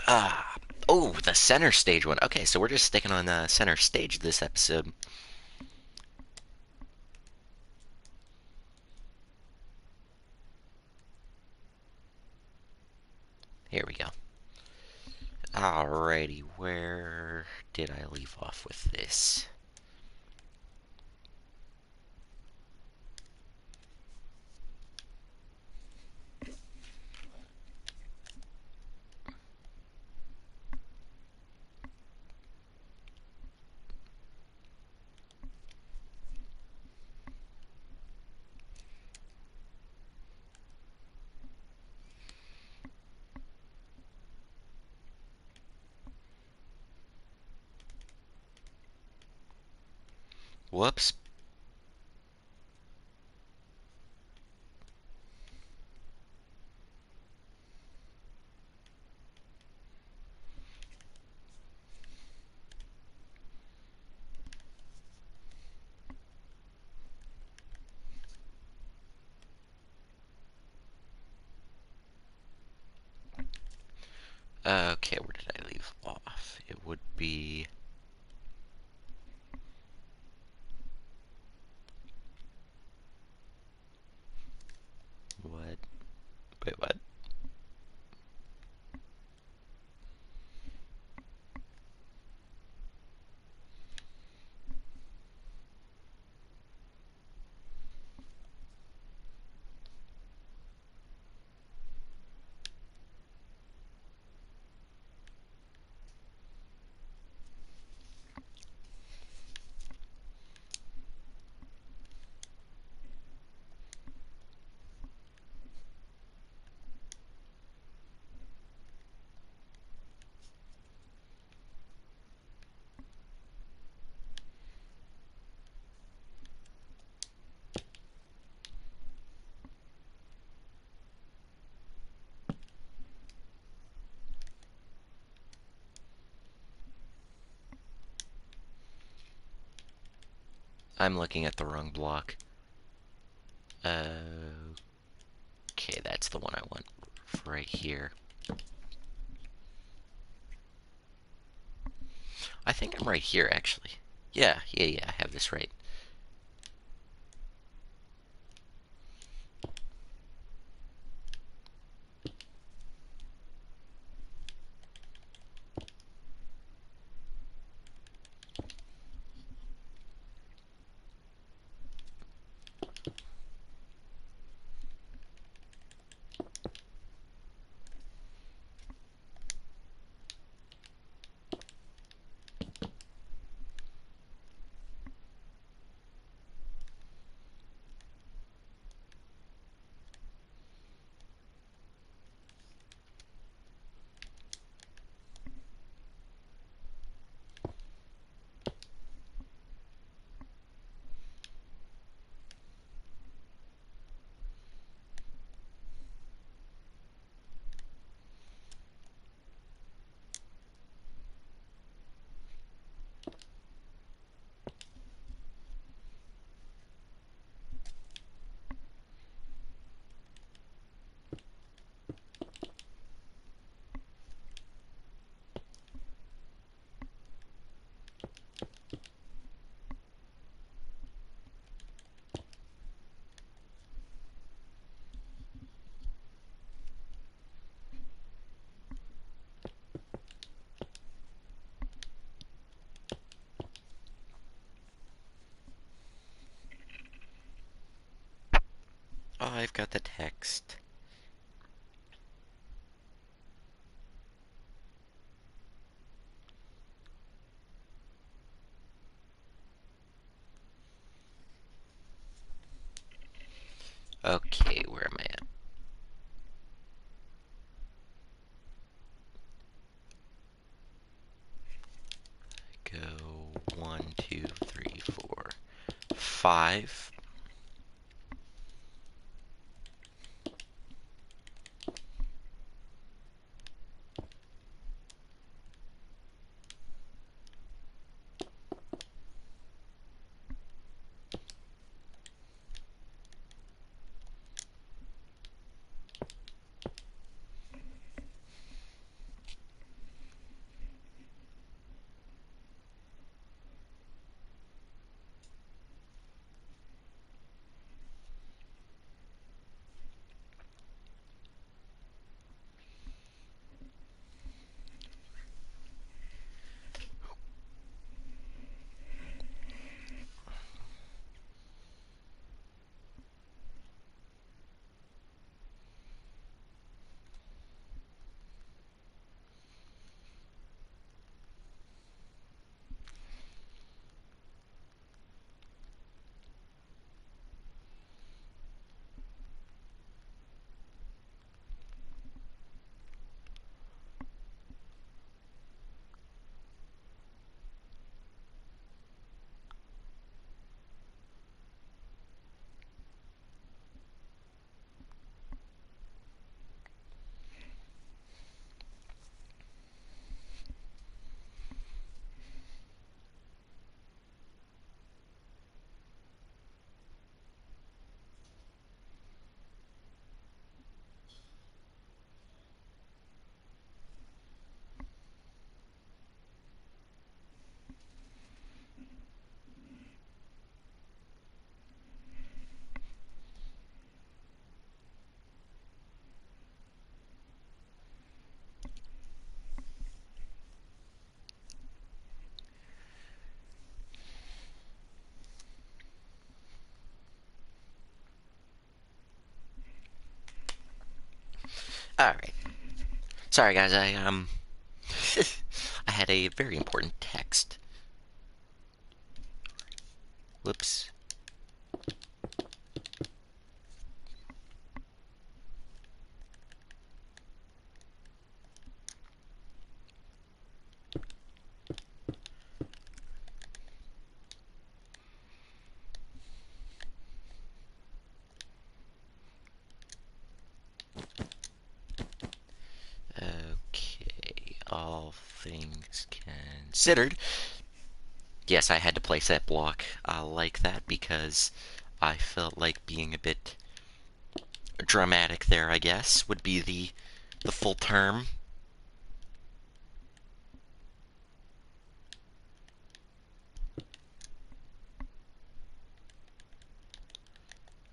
Ah, oh, the center stage one. Okay, so we're just sticking on the center stage this episode. Here we go. Alrighty, where did I leave off with this? Whoops. Okay, where did I leave off? It would be... What? Wait, what? I'm looking at the wrong block. Okay, that's the one I want right here. I think I'm right here, actually. Yeah, I have this right. Oh, I've got the text. Okay, where am I at? Go 1, 2, 3, 4, 5. Alright. Sorry guys, I had a very important text. Whoops. Okay, all things considered. Yes, I had to place that block like that because I felt like being a bit dramatic there, I guess, would be the full term.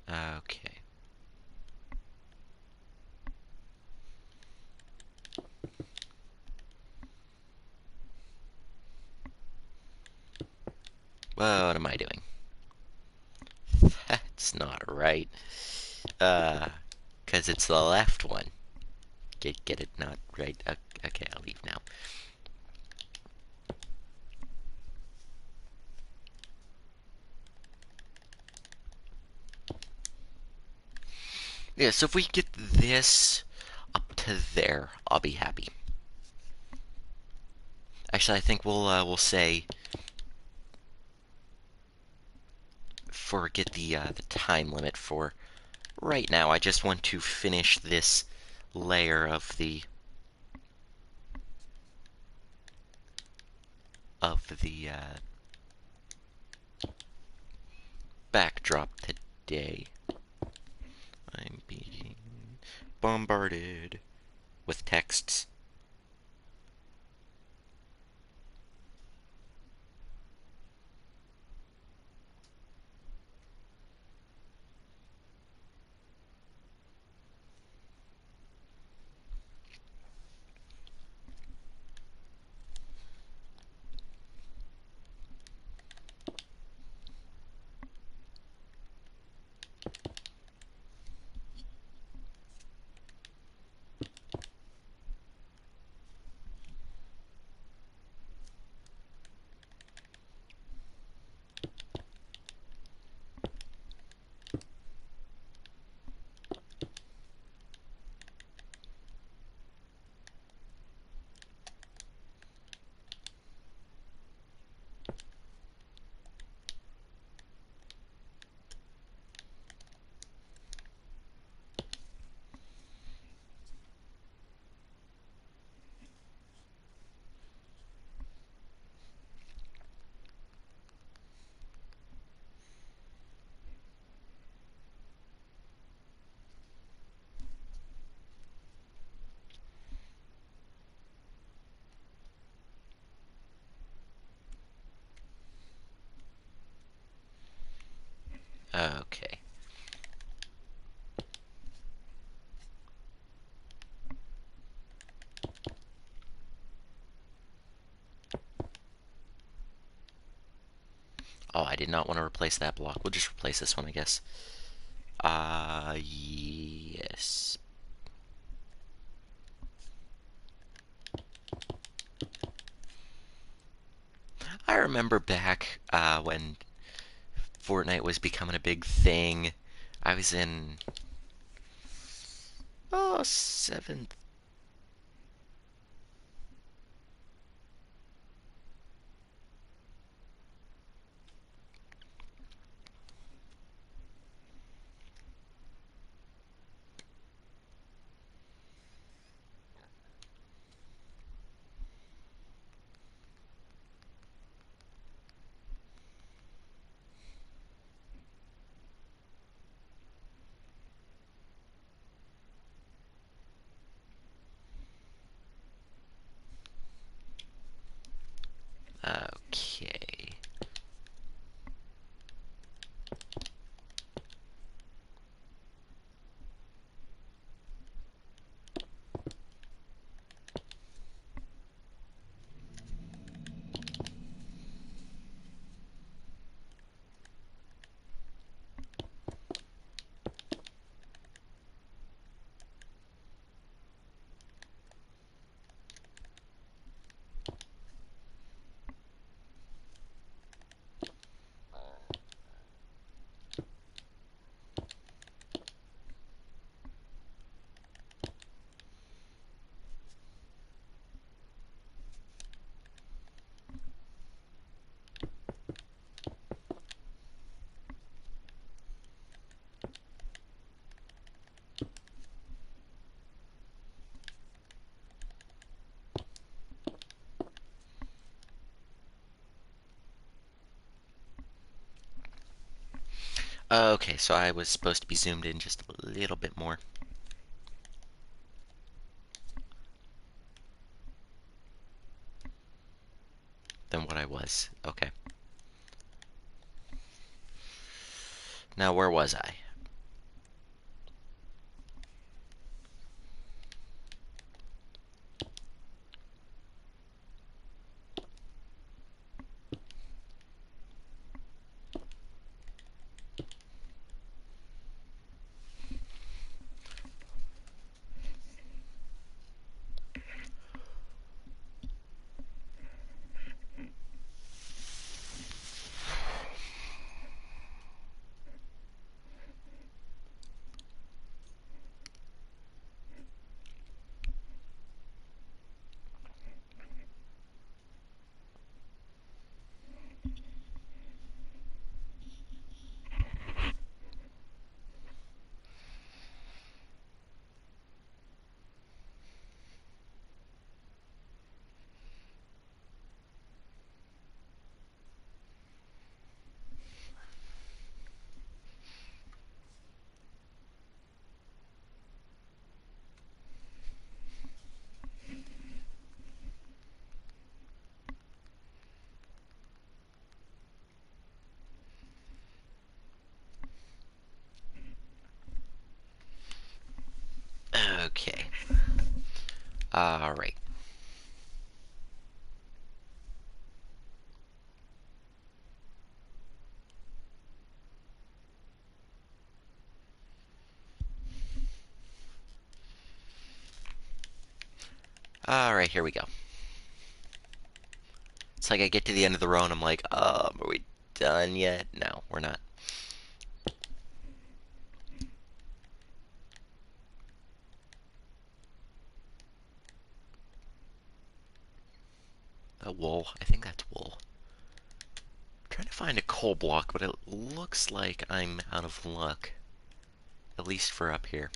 Okay. What am I doing? That's not right. Uh, cause it's the left one. Get it not right. Okay, I'll leave now. Yeah, so if we get this up to there, I'll be happy. Actually, I think we'll say forget the time limit for right now. I just want to finish this layer of the backdrop today. I'm being bombarded with texts. Okay. Oh, I did not want to replace that block. We'll just replace this one, I guess. Yes. I remember back when Fortnite was becoming a big thing. I was in seventh. Okay, so I was supposed to be zoomed in just a little bit more than what I was. Okay. Now, where was I? Okay. Alright. Alright, here we go. It's like I get to the end of the row and I'm like, are we done yet? No, we're not. Wool. I think that's wool. I'm trying to find a coal block, but it looks like I'm out of luck. At least for up here.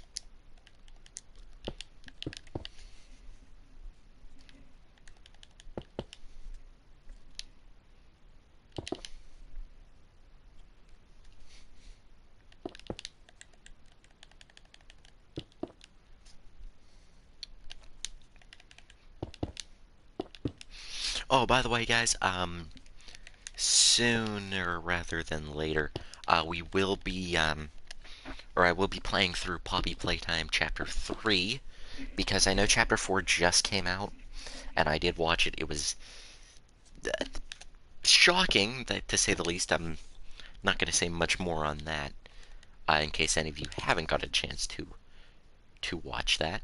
Oh, by the way, guys, sooner rather than later, we will be, or I will be playing through Poppy Playtime Chapter 3, because I know Chapter 4 just came out, and I did watch it. It was shocking, to say the least. I'm not going to say much more on that, in case any of you haven't got a chance to watch that.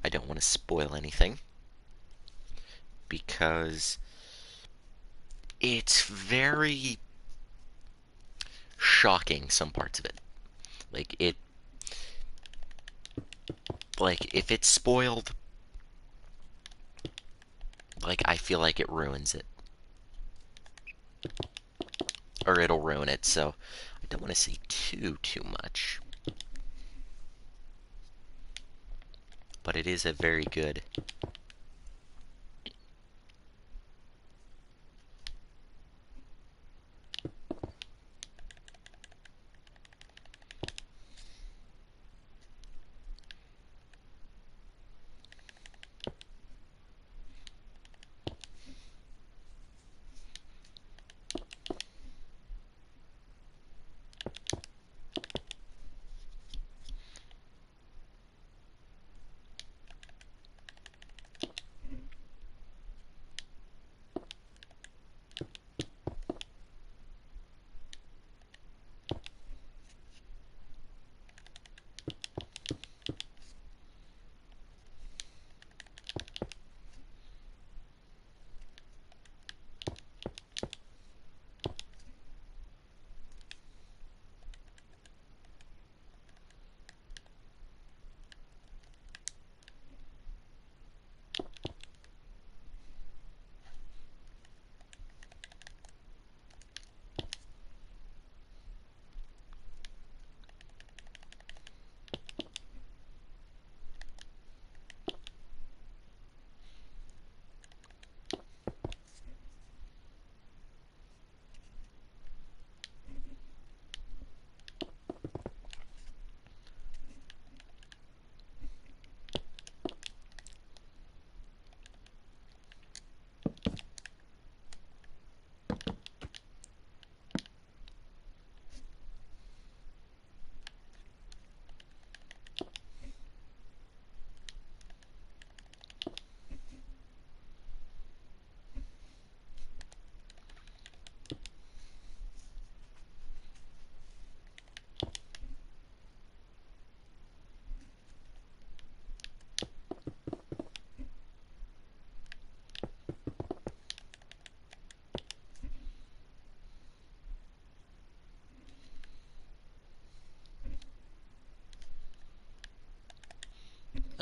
I don't want to spoil anything, because it's very shocking, some parts of it. Like, if it's spoiled, like, I feel like it ruins it. Or it'll ruin it, so I don't want to say too much. But it is a very good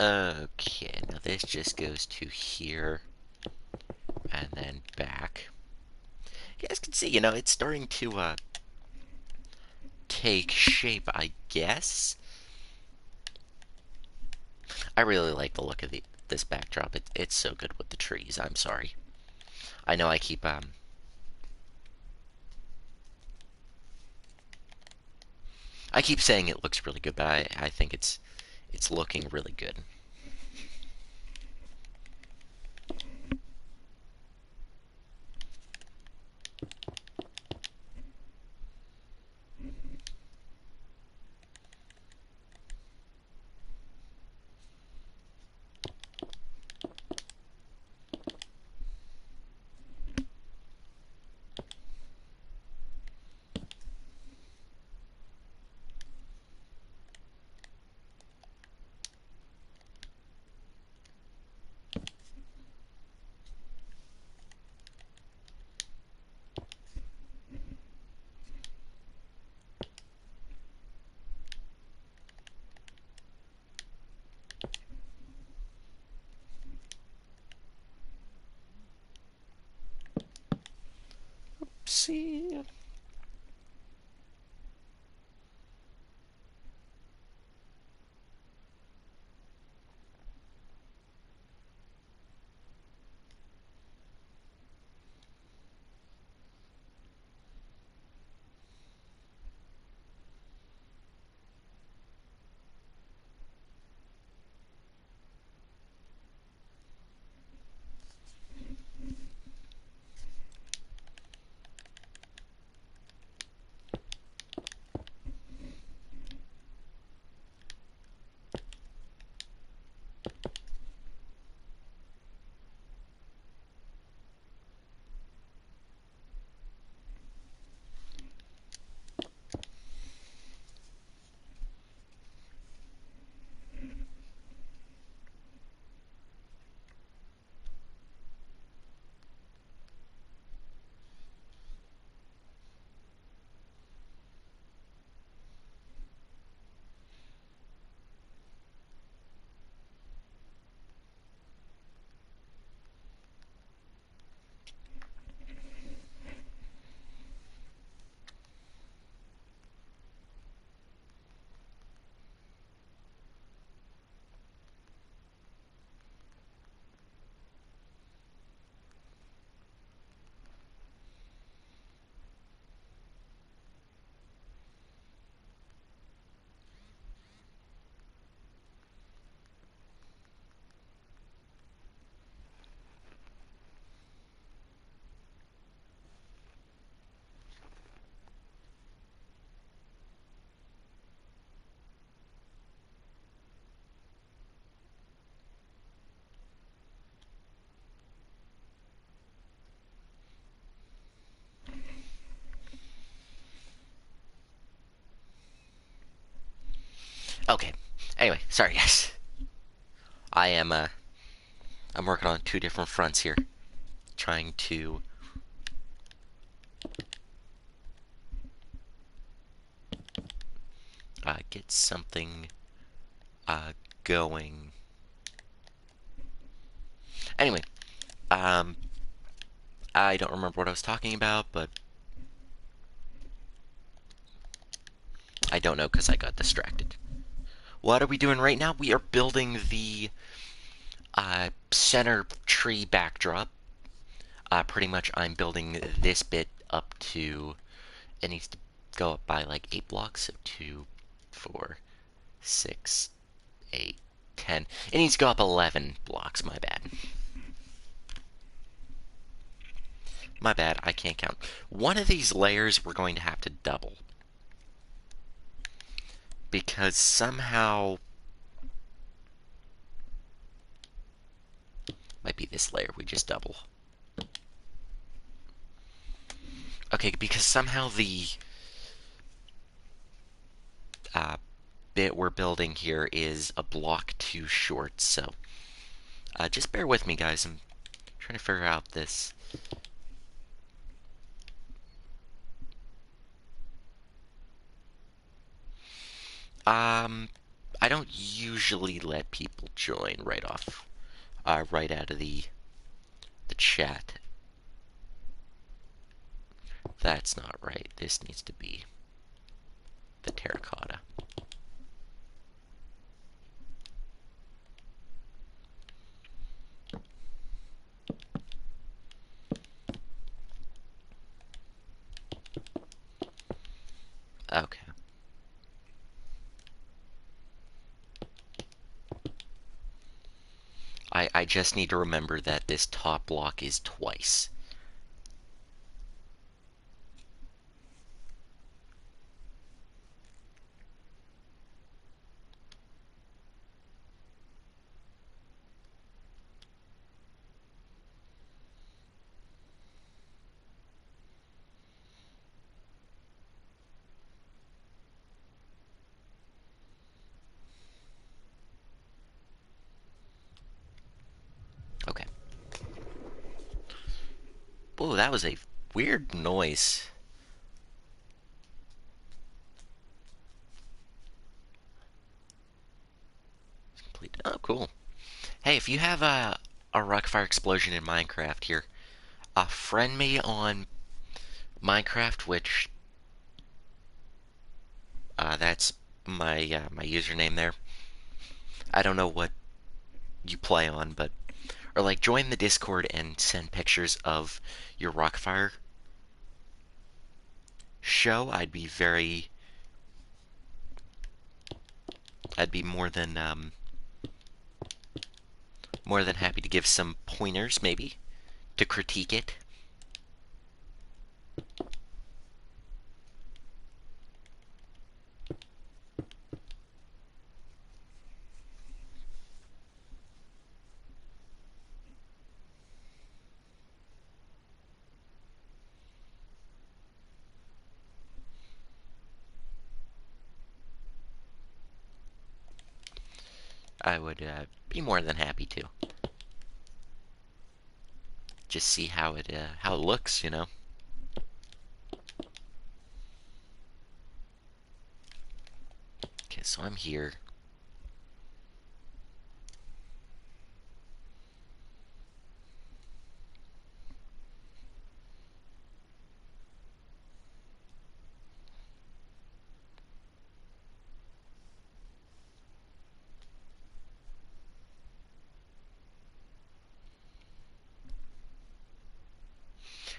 Okay, now this just goes to here and then back. You guys can see, it's starting to take shape, I guess. I really like the look of this backdrop. It's so good with the trees. I'm sorry. I know I keep saying it looks really good, but I think it's looking really good. See. Okay. Anyway, sorry guys. I am I'm working on two different fronts here, trying to get something going. Anyway, um, I don't remember what I was talking about, but I don't know because I got distracted. What are we doing right now? We are building the center tree backdrop. Pretty much I'm building this bit up to, it needs to go up by like 8 blocks, so 2, 4, 6, 8, 10. It needs to go up 11 blocks, my bad. My bad, I can't count. One of these layers we're going to have to double. Because somehow... Might be this layer we just double. Okay, because somehow the bit we're building here is a block too short, so just bear with me, guys. I'm trying to figure out this. I I don't usually let people join right off, right out of the chat. That's not right. This needs to be the terracotta. Okay. I just need to remember that this top block is twice. Okay. Oh, that was a weird noise. Complete. Oh, cool. Hey, if you have a Rockfire explosion in Minecraft here, friend me on Minecraft, which that's my username there. I don't know what you play on, but or like join the Discord and send pictures of your Rockfire show. I'd be more than happy to give some pointers, maybe to critique it. I would be more than happy to. Just see how it looks, you know. Okay, so I'm here.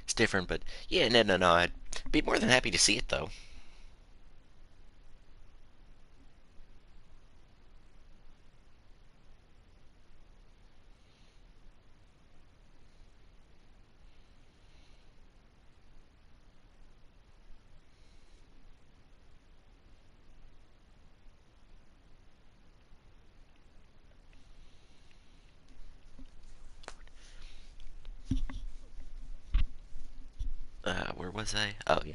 It's different, but yeah, no. I'd be more than happy to see it though. Where was I? Oh yeah.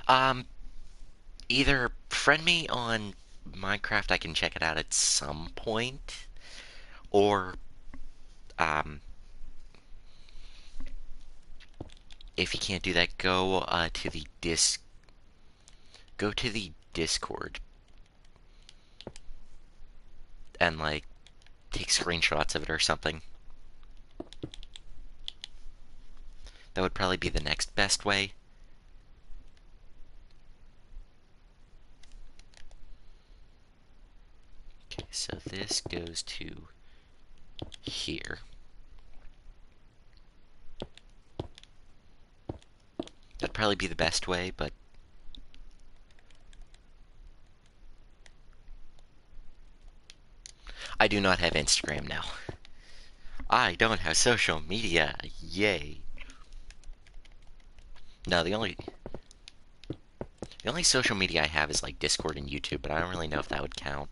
Um, either friend me on Minecraft, I can check it out at some point, or um, if you can't do that, go to the Discord and like take screenshots of it or something. That would probably be the next best way. Okay, so this goes to here. That'd probably be the best way, but I do not have Instagram now. I don't have social media. Yay. No, the only social media I have is like Discord and YouTube, but I don't really know if that would count.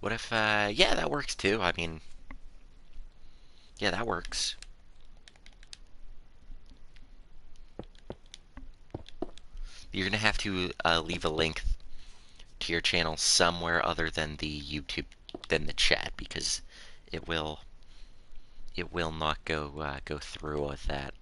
What if, yeah, that works too. I mean, yeah, that works. You're gonna have to leave a link to your channel somewhere other than the YouTube, than the chat, because it will not go through with that.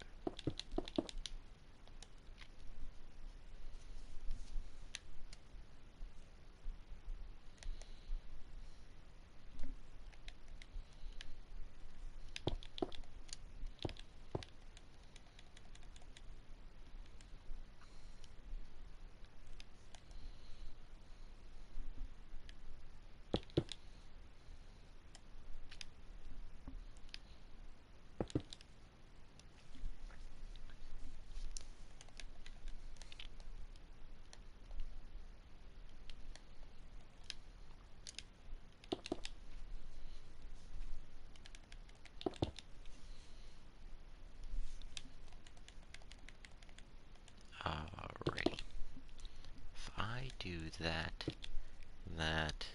Alrighty. If I do that, that,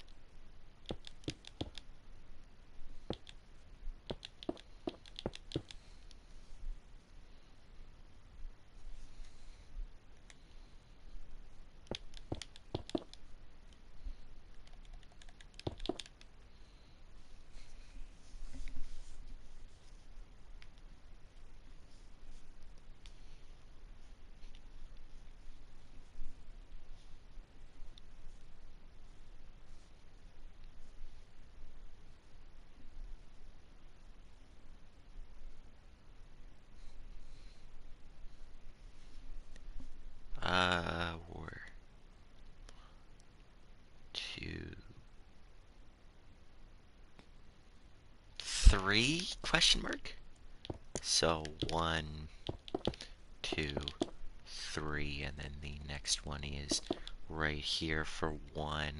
where, 2, 3, question mark? So 1, 2, 3, and then the next one is right here for 1.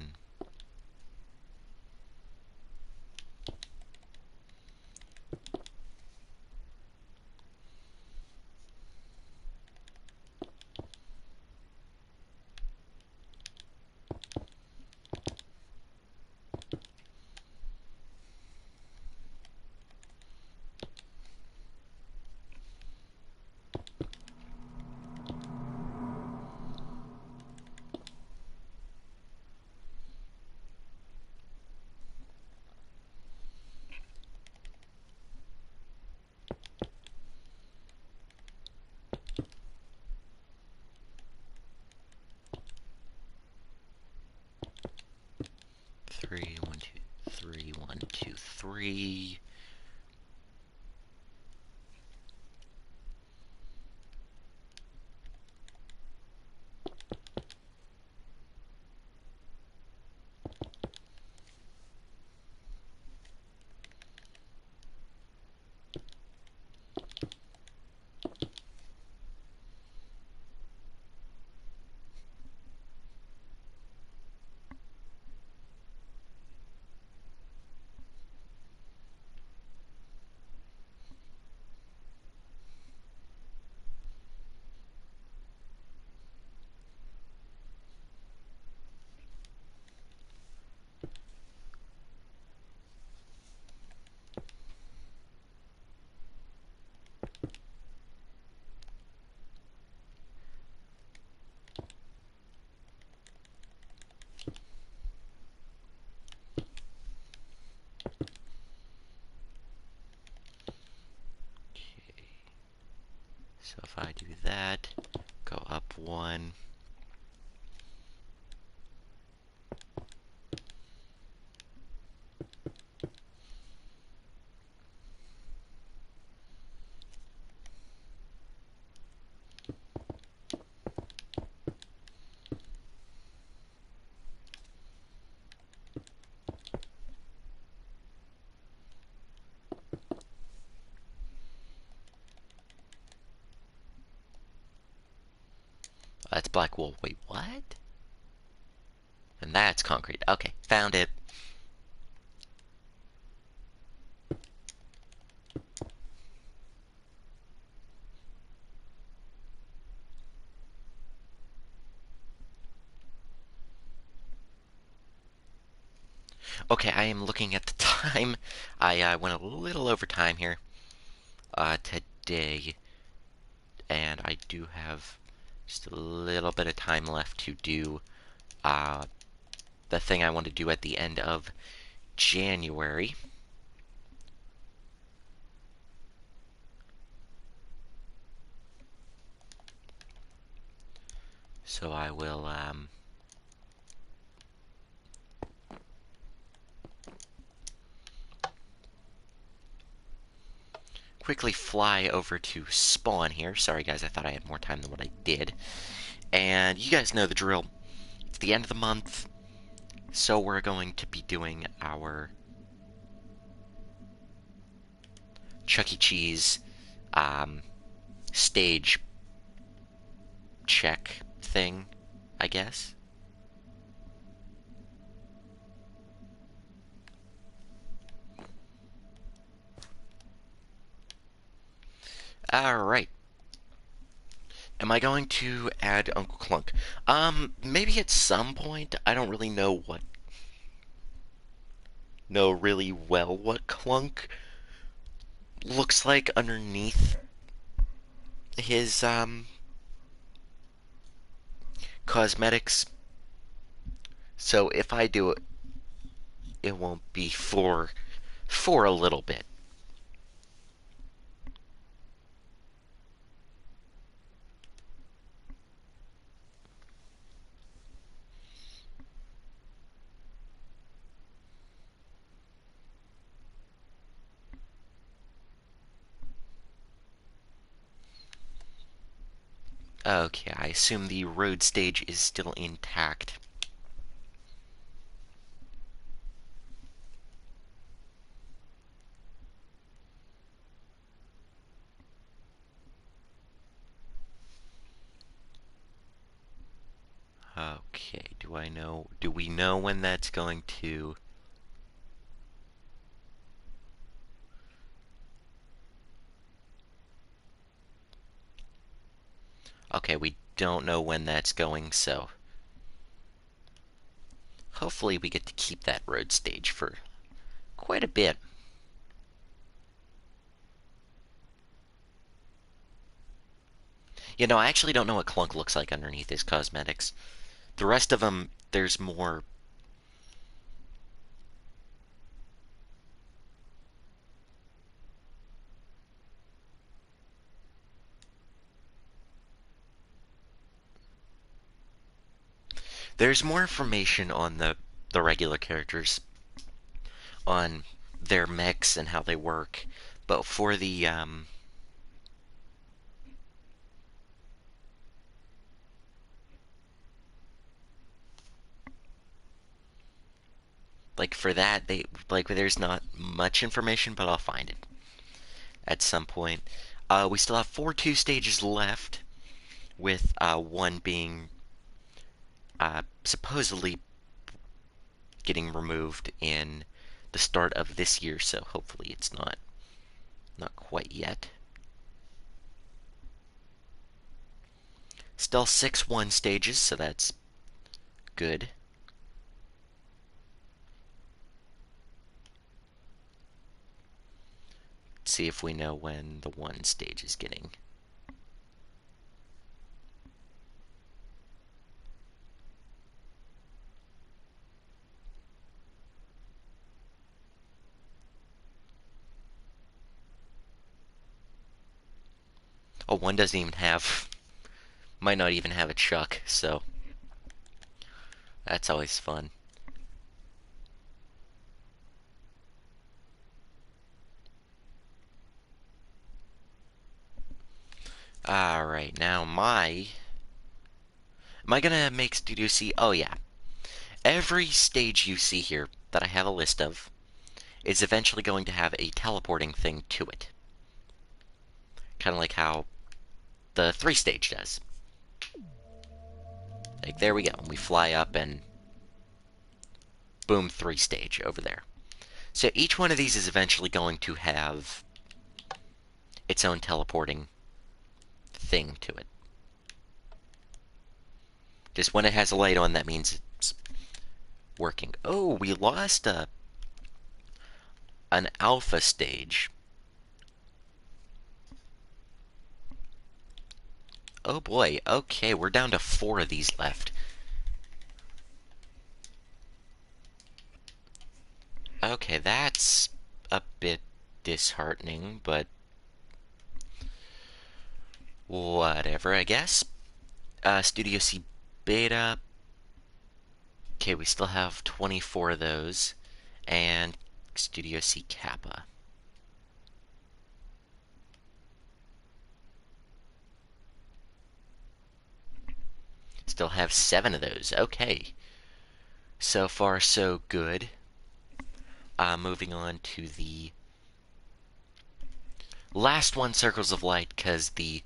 Three, 1, 2, 3, 1, 2, 3. Okay. So if I do that, go up 1. That's black wool. Wait, what? And that's concrete. Okay, found it. Okay, I am looking at the time. I went a little over time here today, and I do have just a little bit of time left to do uh, the thing I want to do at the end of January. So I will quickly fly over to spawn here. Sorry guys, I thought I had more time than what I did. And you guys know the drill. It's the end of the month, so we're going to be doing our Chuck E. Cheese stage check thing, I guess. Alright. Am I going to add Uncle Clunk? Maybe at some point. I don't really know really well what Clunk looks like underneath his, cosmetics. So if I do it, it won't be for a little bit. Okay, I assume the road stage is still intact. Okay, do we know when that's going to... Okay, we don't know when that's going, so... Hopefully we get to keep that road stage for quite a bit. You know, I actually don't know what Clunk looks like underneath his cosmetics. The rest of them, there's more... There's more information on the regular characters, on their mechs and how they work, but for the, like, for that, there's not much information, but I'll find it at some point. We still have 4 2 stages left, with one being supposedly getting removed in the start of this year, so hopefully it's not quite yet. Still 6-1 stages, so that's good. Let's see if we know when the 1 stage is getting. Oh, 1 doesn't even have... Might not even have a Chuck, so... That's always fun. Alright, now am I gonna make Studio C? Oh yeah. Every stage you see here that I have a list of is eventually going to have a teleporting thing to it. Kind of like how the 3 stage does. Like, there we go. We fly up and boom, 3 stage over there. So each one of these is eventually going to have its own teleporting thing to it. Just when it has a light on, that means it's working. Oh, we lost an alpha stage. Oh boy, okay, we're down to 4 of these left. Okay, that's a bit disheartening, but whatever, I guess. Studio C Beta. Okay, we still have 24 of those. And Studio C Kappa. Still have 7 of those. Okay. So far, so good. Moving on to the last one, Circles of Light, because the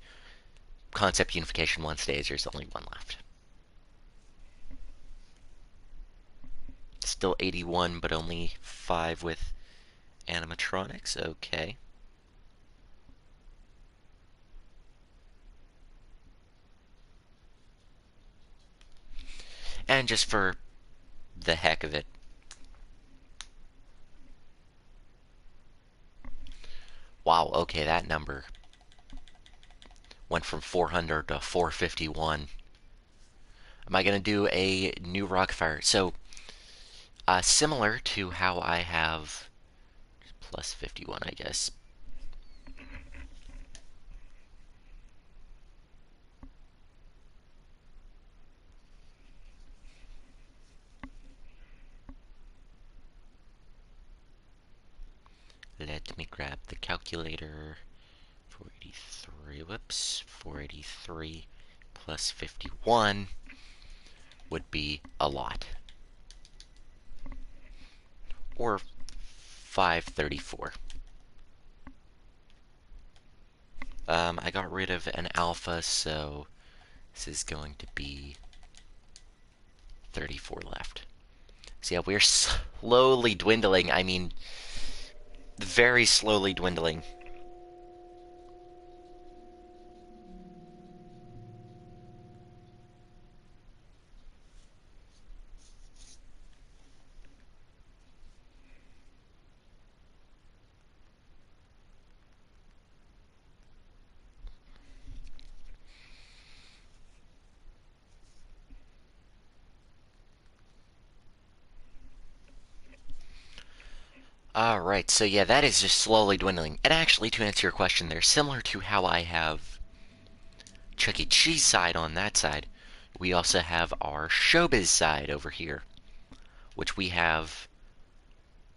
Concept Unification 1 stage, there's only 1 left. Still 81, but only 5 with animatronics. Okay. And just for the heck of it, wow, okay, that number went from 400 to 451. Am I going to do a new Rockfire? So, similar to how I have plus 51, I guess. Let me grab the calculator. 483, whoops, 483 plus 51 would be a lot. Or 534. I got rid of an alpha, so this is going to be 34 left. So yeah, we're slowly dwindling. I mean, very slowly dwindling. Alright, so yeah, that is just slowly dwindling. And actually, to answer your question there, similar to how I have Chuck E. Cheese side on that side, we also have our Showbiz side over here, which we have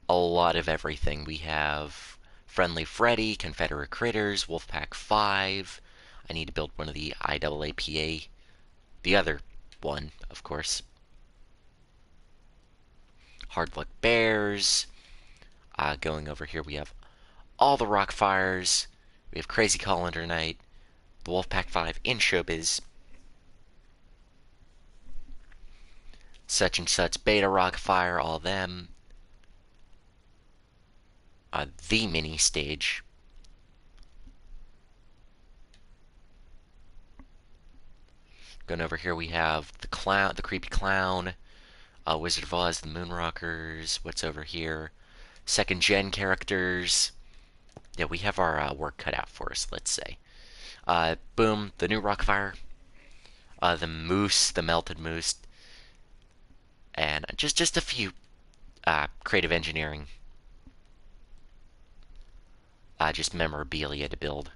a lot of everything. We have Friendly Freddy, Confederate Critters, Wolfpack 5. I need to build one of the IAAPA. The other one, of course. Hard Luck Bears. Going over here, we have all the Rockfires. We have Crazy Colander Knight, the Wolfpack 5 in Showbiz. Such and such, Beta Rockfire, all them. The mini stage. Going over here, we have the clown, the creepy clown, Wizard of Oz, the Moonrockers. What's over here? Second gen characters. Yeah, we have our work cut out for us, let's say. Boom, the new Rockfire. The Moose, the Melted Moose. And just a few creative engineering. Just memorabilia to build.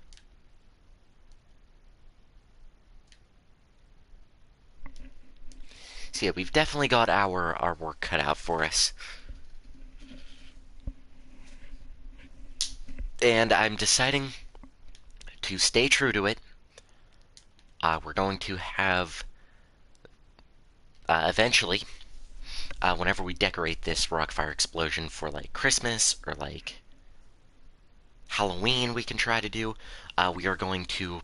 So yeah, we've definitely got our work cut out for us. And I'm deciding to stay true to it. We're going to have, eventually, whenever we decorate this Rockfire Explosion for, like, Christmas or, like, Halloween we can try to do, we are going to,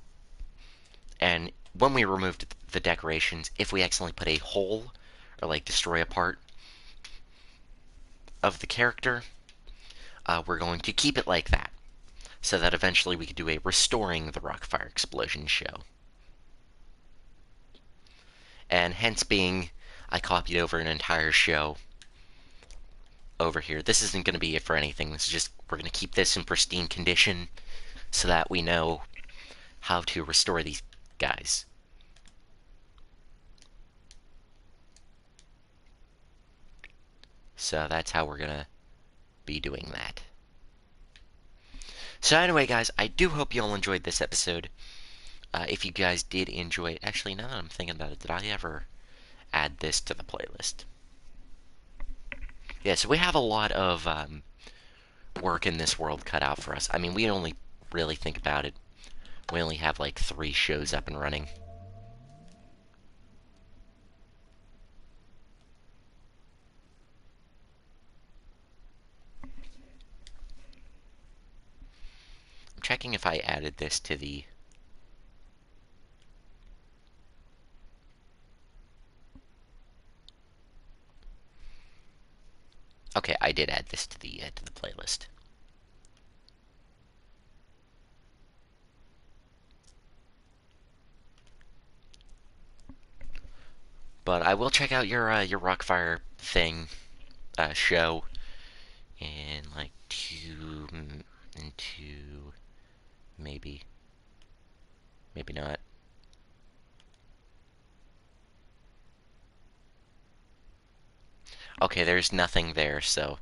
and when we remove the decorations, if we accidentally put a hole or, like, destroy a part of the character, we're going to keep it like that, so that eventually we could do a Restoring the Rockfire Explosion show. And hence being, I copied over an entire show over here. This isn't going to be it for anything. This is just, we're going to keep this in pristine condition so that we know how to restore these guys. So that's how we're going to be doing that. So anyway, guys, I do hope you all enjoyed this episode. If you guys did enjoy it, actually, now that I'm thinking about it, did I ever add this to the playlist? Yeah, so we have a lot of work in this world cut out for us. I mean, we only really think about it. We only have like 3 shows up and running. I'm checking if I added this to the... Okay, I did add this to the playlist. But I will check out your Rockfire thing show in like two, maybe not. Okay, there's nothing there, so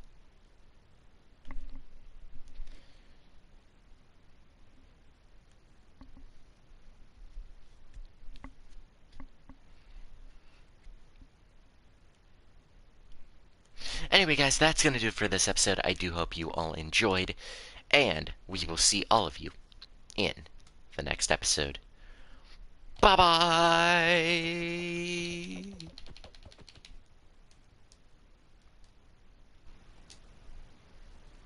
anyway, guys, that's gonna do it for this episode. I do hope you all enjoyed, and we will see all of you in the next episode. Bye bye.